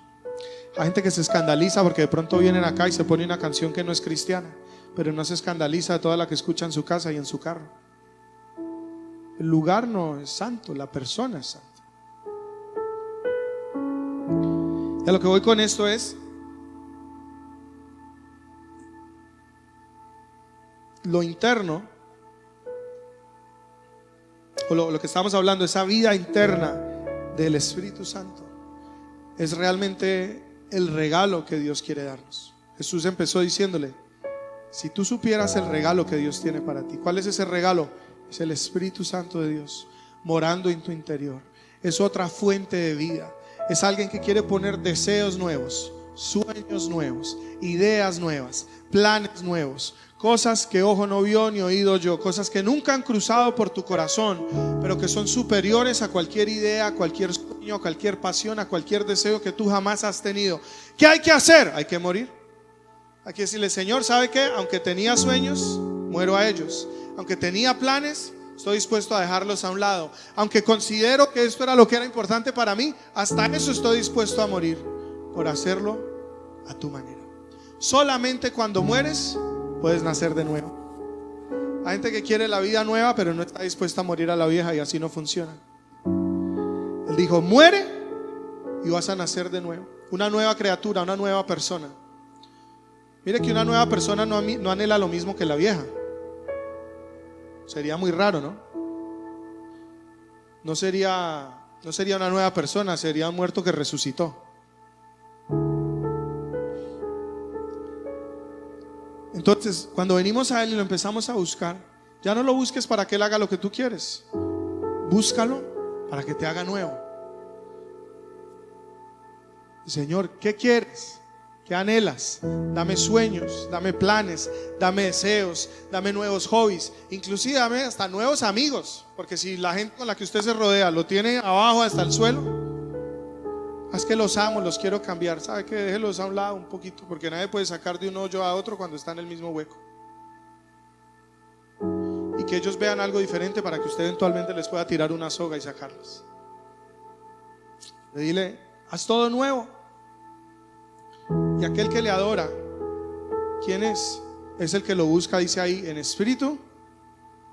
Hay gente que se escandaliza porque de pronto vienen acá y se pone una canción que no es cristiana, pero no se escandaliza de toda la que escucha en su casa y en su carro. El lugar no es santo, la persona es santa. Y a lo que voy con esto es: lo interno, o lo que estamos hablando, esa vida interna del Espíritu Santo, es realmente el regalo que Dios quiere darnos. Jesús empezó diciéndole: si tú supieras el regalo que Dios tiene para ti. ¿Cuál es ese regalo? Es el Espíritu Santo de Dios morando en tu interior. Es otra fuente de vida. Es alguien que quiere poner deseos nuevos, sueños nuevos, ideas nuevas, planes nuevos, cosas que ojo no vio ni oído oyó, cosas que nunca han cruzado por tu corazón, pero que son superiores a cualquier idea, a cualquier sueño, a cualquier pasión, a cualquier deseo que tú jamás has tenido. ¿Qué hay que hacer? Hay que morir. Hay que decirle: Señor, ¿sabe qué? Aunque tenía sueños, muero a ellos. Aunque tenía planes, estoy dispuesto a dejarlos a un lado. Aunque considero que esto era lo que era importante para mí, hasta eso estoy dispuesto a morir por hacerlo a tu manera. Solamente cuando mueres puedes nacer de nuevo. Hay gente que quiere la vida nueva, pero no está dispuesta a morir a la vieja, y así no funciona. Él dijo: muere y vas a nacer de nuevo. Una nueva criatura, una nueva persona. Mire que una nueva persona no anhela lo mismo que la vieja. Sería muy raro, ¿no? No sería una nueva persona, sería un muerto que resucitó. Entonces, cuando venimos a Él y lo empezamos a buscar, ya no lo busques para que Él haga lo que tú quieres. Búscalo para que te haga nuevo. Señor, ¿qué quieres? ¿Qué anhelas? Dame sueños, dame planes, dame deseos, dame nuevos hobbies, inclusive dame hasta nuevos amigos. Porque si la gente con la que usted se rodea lo tiene abajo hasta el suelo, es que los amo, los quiero cambiar. ¿Sabe qué? Déjelos a un lado un poquito, porque nadie puede sacar de un hoyo a otro cuando está en el mismo hueco. Y que ellos vean algo diferente para que usted eventualmente les pueda tirar una soga y sacarlos. Le dile: haz todo nuevo. Y aquel que le adora, ¿quién es? Es el que lo busca, dice ahí, en espíritu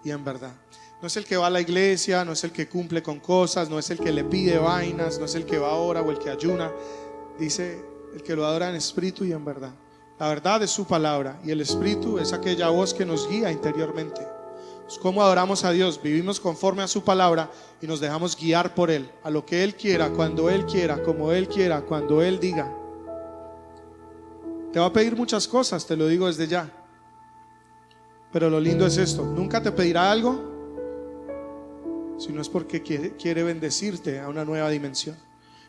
y en verdad. No es el que va a la iglesia, no es el que cumple con cosas, no es el que le pide vainas, no es el que va a orar o el que ayuna. Dice: el que lo adora en espíritu y en verdad. La verdad es su palabra, y el espíritu es aquella voz que nos guía interiormente. ¿Cómo adoramos a Dios? Vivimos conforme a su palabra y nos dejamos guiar por Él, a lo que Él quiera, cuando Él quiera, como Él quiera, cuando Él diga. Te va a pedir muchas cosas, te lo digo desde ya. Pero lo lindo es esto: nunca te pedirá algo si no es porque quiere bendecirte a una nueva dimensión.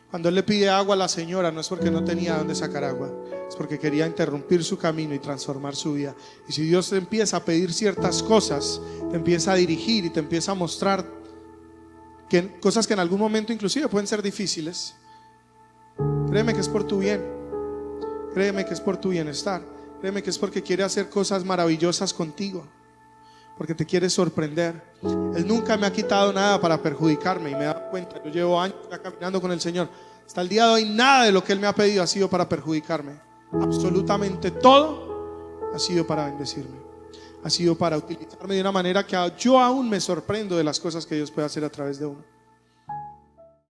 Cuando Él le pide agua a la señora, no es porque no tenía dónde sacar agua, es porque quería interrumpir su camino y transformar su vida. Y si Dios te empieza a pedir ciertas cosas, te empieza a dirigir y te empieza a mostrar cosas que en algún momento inclusive pueden ser difíciles, créeme que es por tu bien. Créeme que es por tu bienestar. Créeme que es porque quiere hacer cosas maravillosas contigo, porque te quiere sorprender. Él nunca me ha quitado nada para perjudicarme, y me he dado cuenta. Yo llevo años ya caminando con el Señor. Hasta el día de hoy nada de lo que Él me ha pedido ha sido para perjudicarme. Absolutamente todo ha sido para bendecirme. Ha sido para utilizarme de una manera que yo aún me sorprendo de las cosas que Dios puede hacer a través de uno.